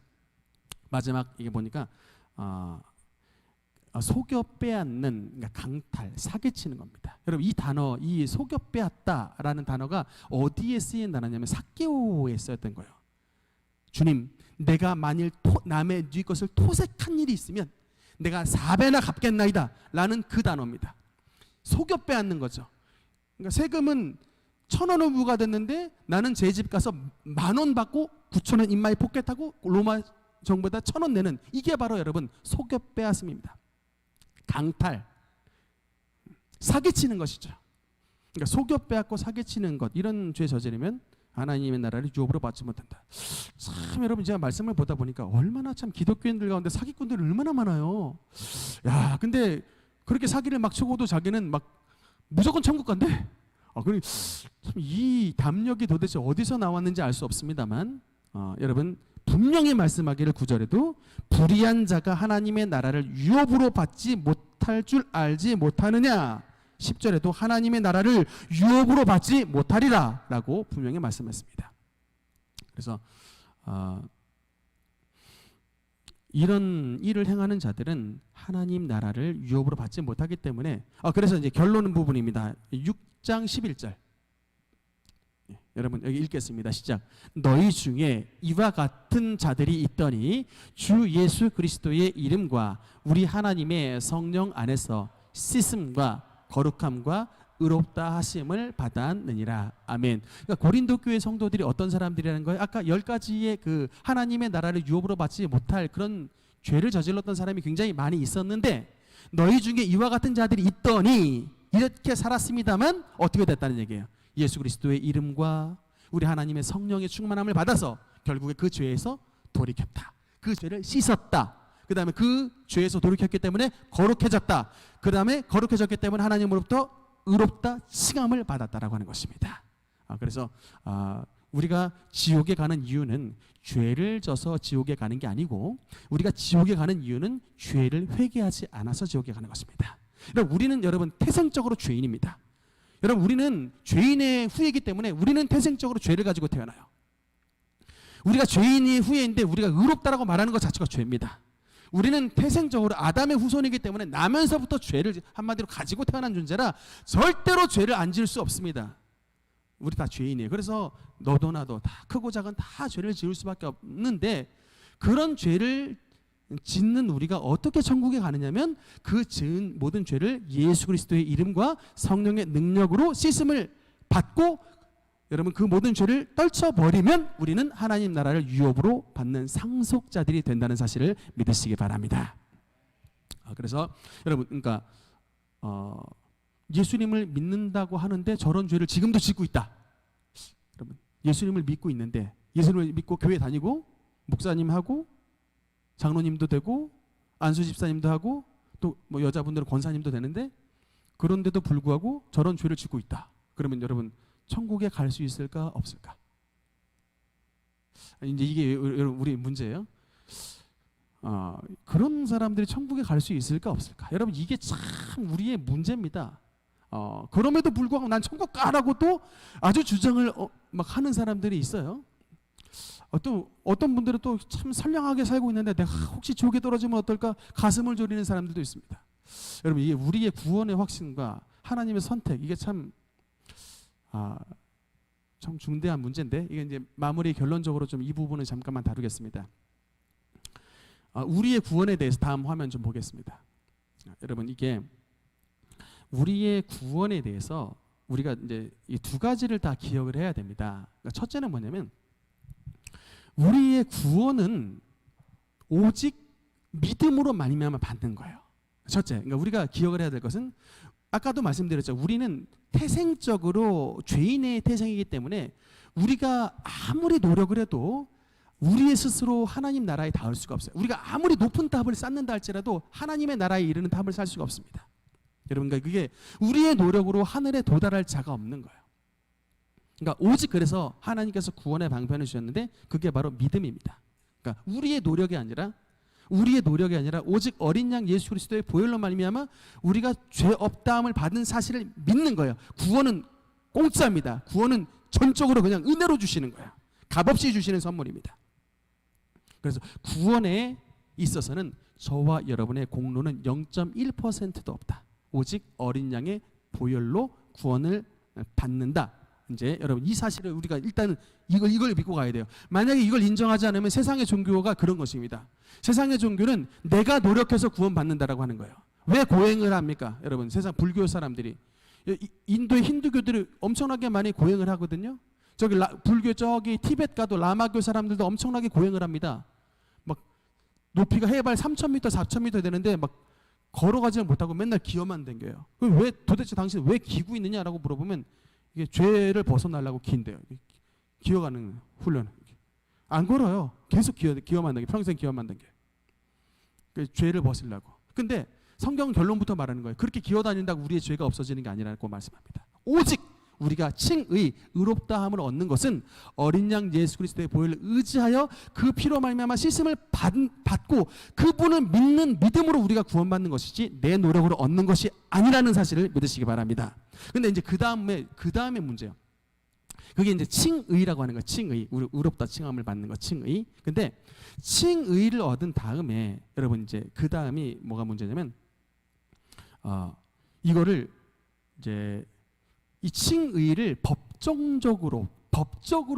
Speaker 1: 마지막 이게 보니까 속여 빼앗는 그러니까 강탈, 사기치는 겁니다. 여러분 이 단어, 이 속여 빼앗다라는 단어가 어디에 쓰인 단어냐면 삭개오에 쓰였던 거예요. 주님, 내가 만일 남의 네 것을 토색한 일이 있으면 내가 4배나 갚겠나이다 라는 그 단어입니다. 속여 빼앗는 거죠. 그러니까 세금은 1,000원을 부과됐는데 나는 제 집 가서 10,000원 받고 9,000원 인마에 포켓하고 로마 정부에다 1,000원 내는 이게 바로 여러분 속여 빼앗음입니다. 강탈, 사기치는 것이죠. 그러니까 속여 빼앗고 사기치는 것 이런 죄 저지르면 하나님의 나라를 유업으로 받지 못한다. 참 여러분 제가 말씀을 보다 보니까 얼마나 참 기독교인들 가운데 사기꾼들이 얼마나 많아요. 야, 근데 그렇게 사기를 막 치고도 자기는 막 무조건 천국 간대. 참 이 담력이 도대체 어디서 나왔는지 알 수 없습니다만 여러분 분명히 말씀하기를 9절에도 불의한 자가 하나님의 나라를 유업으로 받지 못하는 못할 줄 알지 못하느냐. 10절에도 하나님의 나라를 유업으로 받지 못하리라 라고 분명히 말씀했습니다. 그래서 이런 일을 행하는 자들은 하나님 나라를 유업으로 받지 못하기 때문에 그래서 이제 결론 부분입니다. 6장 11절. 여러분 여기 읽겠습니다. 시작. 너희 중에 이와 같은 자들이 있더니 주 예수 그리스도의 이름과 우리 하나님의 성령 안에서 씻음과 거룩함과 의롭다 하심을 받았느니라. 아멘. 그러니까 고린도 교회 성도들이 어떤 사람들이라는 거예요? 아까 10가지의 그 하나님의 나라를 유업으로 받지 못할 그런 죄를 저질렀던 사람이 굉장히 많이 있었는데, 너희 중에 이와 같은 자들이 있더니 이렇게 살았습니다만 어떻게 됐다는 얘기예요? 예수 그리스도의 이름과 우리 하나님의 성령의 충만함을 받아서 결국에 그 죄에서 돌이켰다. 그 죄를 씻었다. 그 다음에 그 죄에서 돌이켰기 때문에 거룩해졌다. 그 다음에 거룩해졌기 때문에 하나님으로부터 의롭다 칭함을 받았다라고 하는 것입니다. 그래서 우리가 지옥에 가는 이유는 죄를 져서 지옥에 가는 게 아니고, 우리가 지옥에 가는 이유는 죄를 회개하지 않아서 지옥에 가는 것입니다. 우리는 여러분 태생적으로 죄인입니다. 여러분 우리는 죄인의 후예이기 때문에 우리는 태생적으로 죄를 가지고 태어나요. 우리가 죄인의 후예인데 우리가 의롭다라고 말하는 것 자체가 죄입니다. 우리는 태생적으로 아담의 후손이기 때문에 나면서부터 죄를 한마디로 가지고 태어난 존재라 절대로 죄를 안 지을 수 없습니다. 우리 다 죄인이에요. 그래서 너도 나도 다 크고 작은 다 죄를 지을 수밖에 없는데, 그런 죄를 짓는 우리가 어떻게 천국에 가느냐면 그 지은 모든 죄를 예수 그리스도의 이름과 성령의 능력으로 씻음을 받고, 여러분 그 모든 죄를 떨쳐버리면 우리는 하나님 나라를 유업으로 받는 상속자들이 된다는 사실을 믿으시기 바랍니다. 그래서 여러분 그러니까 예수님을 믿는다고 하는데 저런 죄를 지금도 짓고 있다. 여러분 예수님을 믿고 있는데, 예수님을 믿고 교회 다니고 목사님하고 장로님도 되고 안수 집사님도 하고 또 뭐 여자분들은 권사님도 되는데, 그런데도 불구하고 저런 죄를 짓고 있다. 그러면 여러분 천국에 갈 수 있을까 없을까? 이제 이게 우리 문제예요. 그런 사람들이 천국에 갈 수 있을까 없을까? 여러분 이게 참 우리의 문제입니다. 그럼에도 불구하고 난 천국 가라고도 아주 주장을 막 하는 사람들이 있어요. 또 어떤 분들은 또 참 선량하게 살고 있는데 내가 혹시 지옥에 떨어지면 어떨까 가슴을 졸이는 사람들도 있습니다. 여러분 이게 우리의 구원의 확신과 하나님의 선택, 이게 참 중대한 문제인데, 이게 이제 마무리 결론적으로 좀 이 부분을 잠깐만 다루겠습니다. 우리의 구원에 대해서 다음 화면 좀 보겠습니다. 여러분 이게 우리의 구원에 대해서 우리가 이제 이 두 가지를 다 기억을 해야 됩니다. 그러니까 첫째는 뭐냐면 우리의 구원은 오직 믿음으로 말미암아 받는 거예요. 첫째, 그러니까 우리가 기억을 해야 될 것은 아까도 말씀드렸죠. 우리는 태생적으로 죄인의 태생이기 때문에 우리가 아무리 노력을 해도 우리의 스스로 하나님 나라에 닿을 수가 없어요. 우리가 아무리 높은 탑을 쌓는다 할지라도 하나님의 나라에 이르는 탑을 쌓을 수가 없습니다. 여러분, 그게 우리의 노력으로 하늘에 도달할 자가 없는 거예요. 그러니까 오직 그래서 하나님께서 구원의 방편을 주셨는데 그게 바로 믿음입니다. 그러니까 우리의 노력이 아니라 오직 어린 양 예수 그리스도의 보혈로 말미암아 우리가 죄 없다함을 받은 사실을 믿는 거예요. 구원은 공짜입니다. 구원은 전적으로 그냥 은혜로 주시는 거예요. 값없이 주시는 선물입니다. 그래서 구원에 있어서는 저와 여러분의 공로는 0.1%도 없다. 오직 어린 양의 보혈로 구원을 받는다. 이제 여러분 이 사실을 우리가 일단은 이걸 믿고 가야 돼요. 만약에 이걸 인정하지 않으면 세상의 종교가 그런 것입니다. 세상의 종교는 내가 노력해서 구원받는다라고 하는 거예요. 왜 고행을 합니까? 여러분 세상 불교 사람들이, 인도의 힌두교들이 엄청나게 많이 고행을 하거든요. 불교 저기 티벳 가도 라마교 사람들도 엄청나게 고행을 합니다. 막 높이가 해발 3,000m, 4,000m 되는데 막 걸어가지 못하고 맨날 기어만 댕겨요. 그럼 왜 도대체 당신 왜 기고 있느냐라고 물어보면 이게 죄를 벗어나려고 기인대요. 기어가는 훈련. 안 걸어요. 계속 기어만 댕겨. 평생 기어만 댕겨. 죄를 벗으려고. 근데 성경은 결론부터 말하는 거예요. 그렇게 기어다닌다고 우리의 죄가 없어지는 게 아니라고 말씀합니다. 우리가 칭의, 의롭다함을 얻는 것은 어린 양 예수 그리스도의 보혈을 의지하여 그 피로 말미암아 씻음을 받고 그분을 믿는 믿음으로 우리가 구원받는 것이지 내 노력으로 얻는 것이 아니라는 사실을 믿으시기 바랍니다. 근데 이제 그 다음에 문제요. 그게 이제 칭의라고 하는 거, 칭의, 의롭다 칭함을 받는 거, 칭의. 근데 칭의를 얻은 다음에 여러분 이제 그 다음이 뭐가 문제냐면 이거를 이제 이 칭의를 법적으로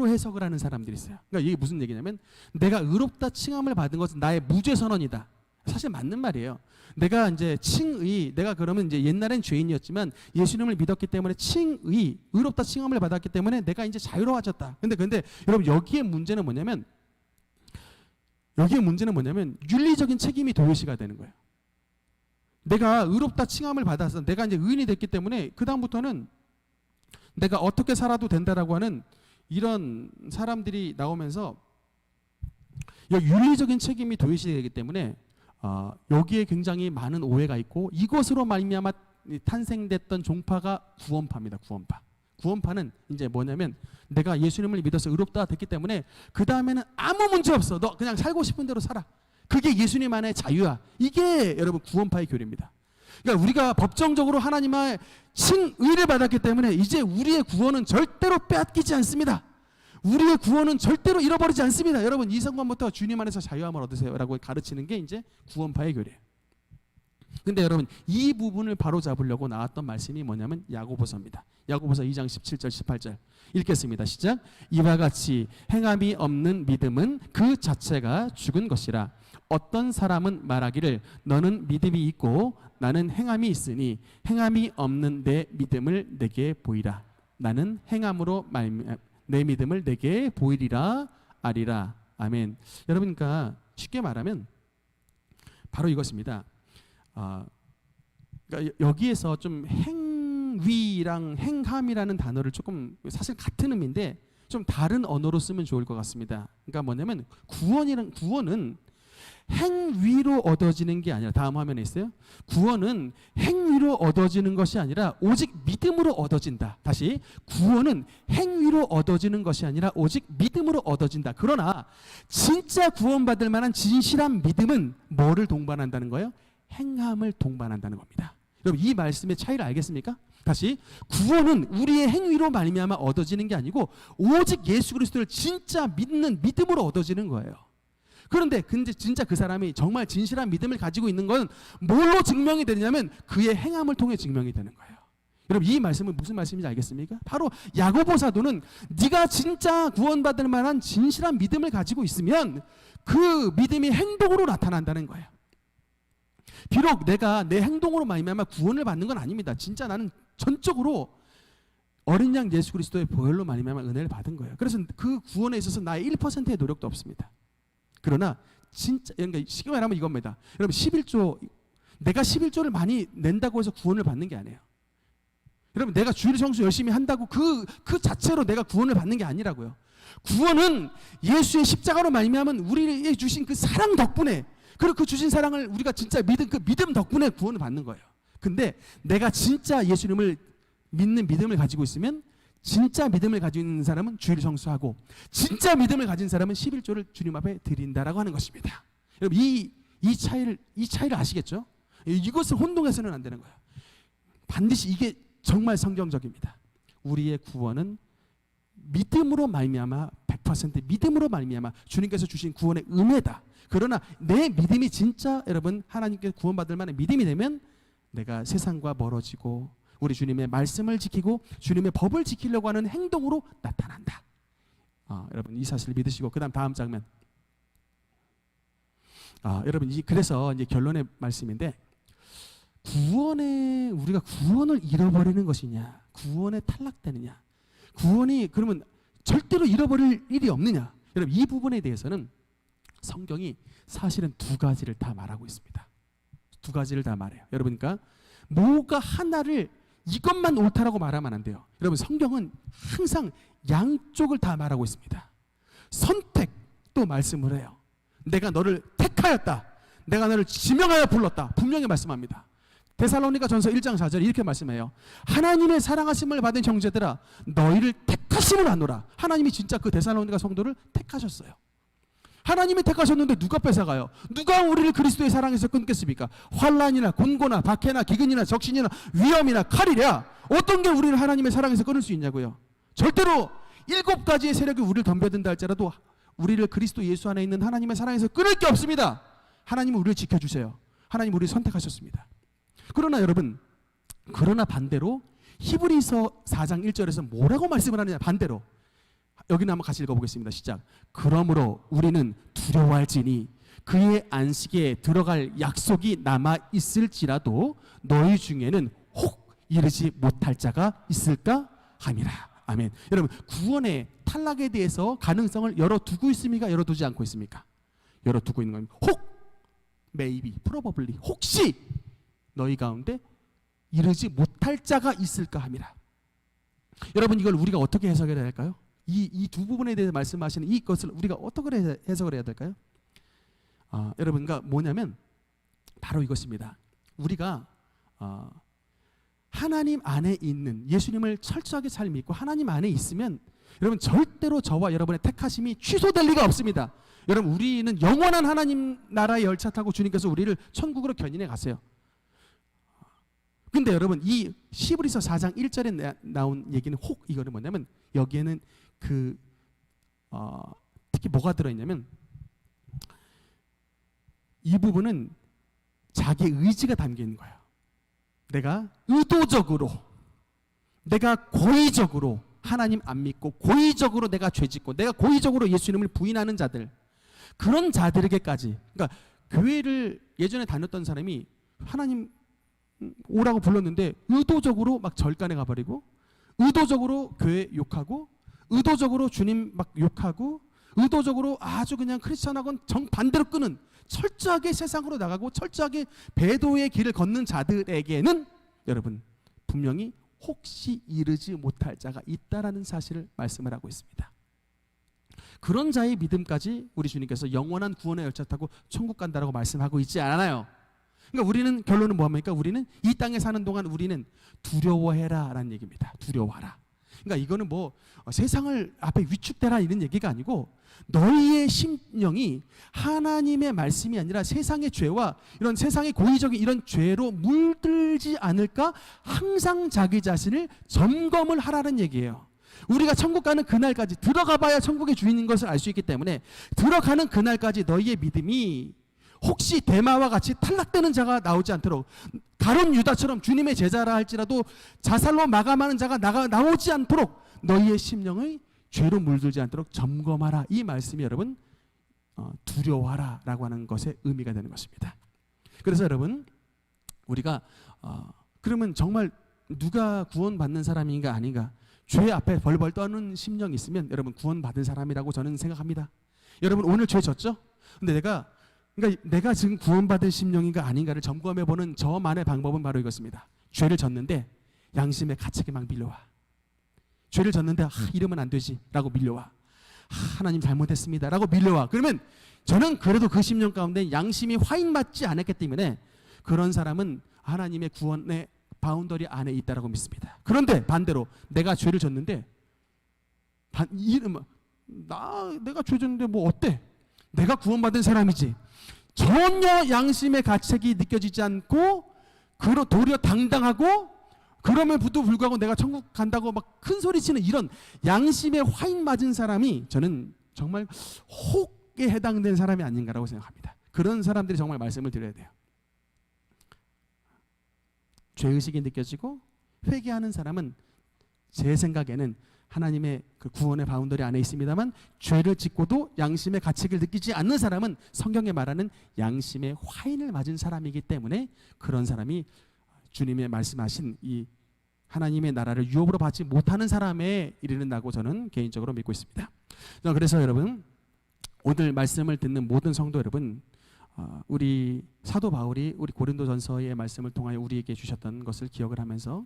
Speaker 1: 해석을 하는 사람들이 있어요. 그러니까 이게 무슨 얘기냐면 내가 의롭다 칭함을 받은 것은 나의 무죄 선언이다. 사실 맞는 말이에요. 내가 이제 칭의, 내가 그러면 이제 옛날엔 죄인이었지만 예수님을 믿었기 때문에 칭의, 의롭다 칭함을 받았기 때문에 내가 이제 자유로워졌다. 근데 여러분 여기에 문제는 뭐냐면 윤리적인 책임이 도외시가 되는 거예요. 내가 의롭다 칭함을 받아서 내가 이제 의인이 됐기 때문에 그 다음부터는 내가 어떻게 살아도 된다라고 하는 이런 사람들이 나오면서 윤리적인 책임이 도외시되기 때문에 여기에 굉장히 많은 오해가 있고 이것으로 말미암아 탄생됐던 종파가 구원파입니다. 구원파는 이제 뭐냐면 내가 예수님을 믿어서 의롭다 됐기 때문에 그 다음에는 아무 문제 없어. 너 그냥 살고 싶은 대로 살아. 그게 예수님 안의 자유야. 이게 여러분 구원파의 교리입니다. 그러니까 우리가 법정적으로 하나님의 칭의를 받았기 때문에 이제 우리의 구원은 절대로 빼앗기지 않습니다. 우리의 구원은 절대로 잃어버리지 않습니다. 여러분 이 순간부터 주님 안에서 자유함을 얻으세요라고 가르치는 게 이제 구원파의 교리예요. 근데 여러분 이 부분을 바로 잡으려고 나왔던 말씀이 뭐냐면 야고보서입니다. 야고보서 2장 17절 18절 읽겠습니다. 시작. 이와 같이 행함이 없는 믿음은 그 자체가 죽은 것이라. 어떤 사람은 말하기를 너는 믿음이 있고 나는 행함이 있으니 행함이 없는 내 믿음을 내게 보이라. 나는 행함으로 내 믿음을 내게 보이리라 아리라. 아멘. 여러분 그러니까 쉽게 말하면 바로 이것입니다. 그러니까 여기에서 좀 행위랑 행함이라는 단어를 조금 사실 같은 의미인데 좀 다른 언어로 쓰면 좋을 것 같습니다. 그러니까 뭐냐면 구원은 행위로 얻어지는 게 아니라 다음 화면에 있어요. 구원은 행위로 얻어지는 것이 아니라 오직 믿음으로 얻어진다. 다시 구원은 행위로 얻어지는 것이 아니라 오직 믿음으로 얻어진다. 그러나 진짜 구원받을 만한 진실한 믿음은 뭐를 동반한다는 거예요? 행함을 동반한다는 겁니다. 여러분 이 말씀의 차이를 알겠습니까? 다시 구원은 우리의 행위로 말미암아 얻어지는 게 아니고 오직 예수 그리스도를 진짜 믿는 믿음으로 얻어지는 거예요. 그런데 진짜 그 사람이 정말 진실한 믿음을 가지고 있는 건 뭘로 증명이 되냐면 그의 행함을 통해 증명이 되는 거예요. 여러분 이 말씀은 무슨 말씀인지 알겠습니까? 바로 야고보 사도는 네가 진짜 구원받을 만한 진실한 믿음을 가지고 있으면 그 믿음이 행동으로 나타난다는 거예요. 비록 내가 내 행동으로 말미암아 구원을 받는 건 아닙니다. 진짜 나는 전적으로 어린 양 예수 그리스도의 보혈로 말미암아 은혜를 받은 거예요. 그래서 그 구원에 있어서 나의 1%의 노력도 없습니다. 그러나 진짜 그러니까 쉽게 말하면 이겁니다. 여러분 11조 내가 11조를 많이 낸다고 해서 구원을 받는 게 아니에요. 여러분 내가 주일 성수 열심히 한다고 그 자체로 내가 구원을 받는 게 아니라고요. 구원은 예수의 십자가로 말미암은 우리에게 주신 그 사랑 덕분에 그리고 그 주신 사랑을 우리가 진짜 그 믿음 덕분에 구원을 받는 거예요. 근데 내가 진짜 예수님을 믿는 믿음을 가지고 있으면 진짜 믿음을 가지고 있는 사람은 주일 성수하고 진짜 믿음을 가진 사람은 11조를 주님 앞에 드린다라고 하는 것입니다. 여러분 이 차이를 아시겠죠? 이것을 혼동해서는 안 되는 거예요. 반드시 이게 정말 성경적입니다. 우리의 구원은 믿음으로 말미암아 100% 믿음으로 말미암아 주님께서 주신 구원의 은혜다. 그러나 내 믿음이 진짜 여러분 하나님께 구원받을 만한 믿음이 되면 내가 세상과 멀어지고 우리 주님의 말씀을 지키고 주님의 법을 지키려고 하는 행동으로 나타난다. 여러분 이 사실을 믿으시고 그다음 다음 장면. 여러분 그래서 이제 결론의 말씀인데 우리가 구원을 잃어버리는 것이냐, 구원에 탈락되느냐, 구원이 그러면 절대로 잃어버릴 일이 없느냐. 여러분 이 부분에 대해서는 성경이 사실은 두 가지를 다 말하고 있습니다. 두 가지를 다 말해요. 여러분 그러니까 뭐가 하나를 이것만 옳다라고 말하면 안 돼요. 여러분 성경은 항상 양쪽을 다 말하고 있습니다. 선택도 말씀을 해요. 내가 너를 택하였다. 내가 너를 지명하여 불렀다. 분명히 말씀합니다. 데살로니가 전서 1장 4절에 이렇게 말씀해요. 하나님의 사랑하심을 받은 형제들아 너희를 택하심을 아노라. 하나님이 진짜 그 데살로니가 성도를 택하셨어요. 하나님이 택하셨는데 누가 뺏어가요? 누가 우리를 그리스도의 사랑에서 끊겠습니까? 환난이나 곤고나 박해나 기근이나 적신이나 위험이나 칼이랴 어떤 게 우리를 하나님의 사랑에서 끊을 수 있냐고요? 절대로 7가지의 세력이 우리를 덤벼든다 할지라도 우리를 그리스도 예수 안에 있는 하나님의 사랑에서 끊을 게 없습니다. 하나님은 우리를 지켜주세요. 하나님 우리를 선택하셨습니다. 그러나 여러분, 그러나 반대로 히브리서 4장 1절에서 뭐라고 말씀을 하느냐? 반대로 여기는 한번 같이 읽어보겠습니다. 시작. 그러므로 우리는 두려워할지니 그의 안식에 들어갈 약속이 남아 있을지라도 너희 중에는 혹 이르지 못할 자가 있을까 함이라. 아멘. 여러분, 구원의 탈락에 대해서 가능성을 열어두고 있습니까? 열어두지 않고 있습니까? 열어두고 있는 겁니다. 혹, maybe, probably, 혹시 너희 가운데 이르지 못할 자가 있을까 함이라. 여러분, 이걸 우리가 어떻게 해석해야 할까요? 이 두 부분에 대해서 말씀하시는 이것을 우리가 어떻게 해석을 해야 될까요? 여러분과 뭐냐면 바로 이것입니다. 우리가 하나님 안에 있는 예수님을 철저하게 잘 믿고 하나님 안에 있으면 여러분 절대로 저와 여러분의 택하심이 취소될 리가 없습니다. 여러분, 우리는 영원한 하나님 나라의 열차 타고 주님께서 우리를 천국으로 견인해 가세요. 근데 여러분, 이 히브리서 4장 1절에 나온 얘기는 혹, 이거는 뭐냐면 여기에는 특히 뭐가 들어있냐면 이 부분은 자기 의지가 담겨 있는 거예요. 내가 의도적으로, 내가 고의적으로 하나님 안 믿고 고의적으로 내가 죄짓고 내가 고의적으로 예수님을 부인하는 자들, 그런 자들에게까지, 그러니까 교회를 예전에 다녔던 사람이 하나님 오라고 불렀는데 의도적으로 막 절간에 가버리고 의도적으로 교회 욕하고 의도적으로 주님 막 욕하고 의도적으로 아주 그냥 크리스천하고는 정반대로 끄는, 철저하게 세상으로 나가고 철저하게 배도의 길을 걷는 자들에게는 여러분 분명히 혹시 이르지 못할 자가 있다라는 사실을 말씀을 하고 있습니다. 그런 자의 믿음까지 우리 주님께서 영원한 구원의 열차 타고 천국 간다라고 말씀하고 있지 않아요. 그러니까 우리는 결론은 뭐합니까? 우리는 이 땅에 사는 동안 우리는 두려워해라 라는 얘기입니다. 두려워하라. 그러니까 이거는 뭐 세상을 앞에 위축되라 이런 얘기가 아니고 너희의 심령이 하나님의 말씀이 아니라 세상의 죄와 이런 세상의 고의적인 이런 죄로 물들지 않을까 항상 자기 자신을 점검을 하라는 얘기예요. 우리가 천국 가는 그날까지 들어가 봐야 천국의 주인인 것을 알 수 있기 때문에 들어가는 그날까지 너희의 믿음이 혹시 데마와 같이 탈락되는 자가 나오지 않도록, 가룟 유다처럼 주님의 제자라 할지라도 자살로 마감하는 자가 나오지 않도록 너희의 심령의 죄로 물들지 않도록 점검하라. 이 말씀이 여러분 두려워하라 라고 하는 것의 의미가 되는 것입니다. 그래서 여러분 우리가 그러면 정말 누가 구원받는 사람인가 아닌가, 죄 앞에 벌벌 떠는 심령이 있으면 여러분 구원받은 사람이라고 저는 생각합니다. 여러분 오늘 죄 졌죠? 근데 내가 지금 구원받은 심령인가 아닌가를 점검해보는 저만의 방법은 바로 이것입니다. 죄를 졌는데 양심의 가책이 막 밀려와. 죄를 졌는데 이러면 안 되지 라고 밀려와. 하나님 잘못했습니다 라고 밀려와. 그러면 저는 그래도 그 심령 가운데 양심이 화인맞지 않았기 때문에 그런 사람은 하나님의 구원의 바운더리 안에 있다라고 믿습니다. 그런데 반대로 내가 죄를 졌는데 내가 죄 졌는데 뭐 어때? 내가 구원받은 사람이지. 전혀 양심의 가책이 느껴지지 않고 도리어 당당하고 그럼에도 불구하고 내가 천국 간다고 막 큰 소리치는 이런 양심에 화인 맞은 사람이 저는 정말 혹에 해당된 사람이 아닌가라고 생각합니다. 그런 사람들이 정말 말씀을 드려야 돼요. 죄의식이 느껴지고 회개하는 사람은 제 생각에는 하나님의 그 구원의 바운더리 안에 있습니다만 죄를 짓고도 양심의 가책을 느끼지 않는 사람은 성경에 말하는 양심의 화인을 맞은 사람이기 때문에 그런 사람이 주님의 말씀하신 이 하나님의 나라를 유업으로 받지 못하는 사람에 이르는다고 저는 개인적으로 믿고 있습니다. 그래서 여러분 오늘 말씀을 듣는 모든 성도 여러분, 우리 사도 바울이 우리 고린도전서의 말씀을 통하여 우리에게 주셨던 것을 기억을 하면서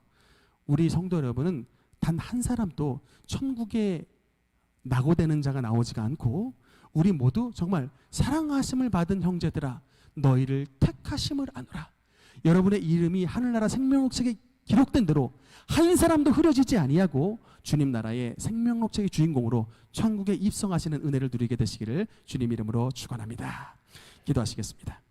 Speaker 1: 우리 성도 여러분은 단 한 사람도 천국에 낙오되는 자가 나오지가 않고 우리 모두 정말 사랑하심을 받은 형제들아 너희를 택하심을 아노라. 여러분의 이름이 하늘나라 생명록책에 기록된 대로 한 사람도 흐려지지 아니하고 주님 나라의 생명록책의 주인공으로 천국에 입성하시는 은혜를 누리게 되시기를 주님 이름으로 축원합니다. 기도하시겠습니다.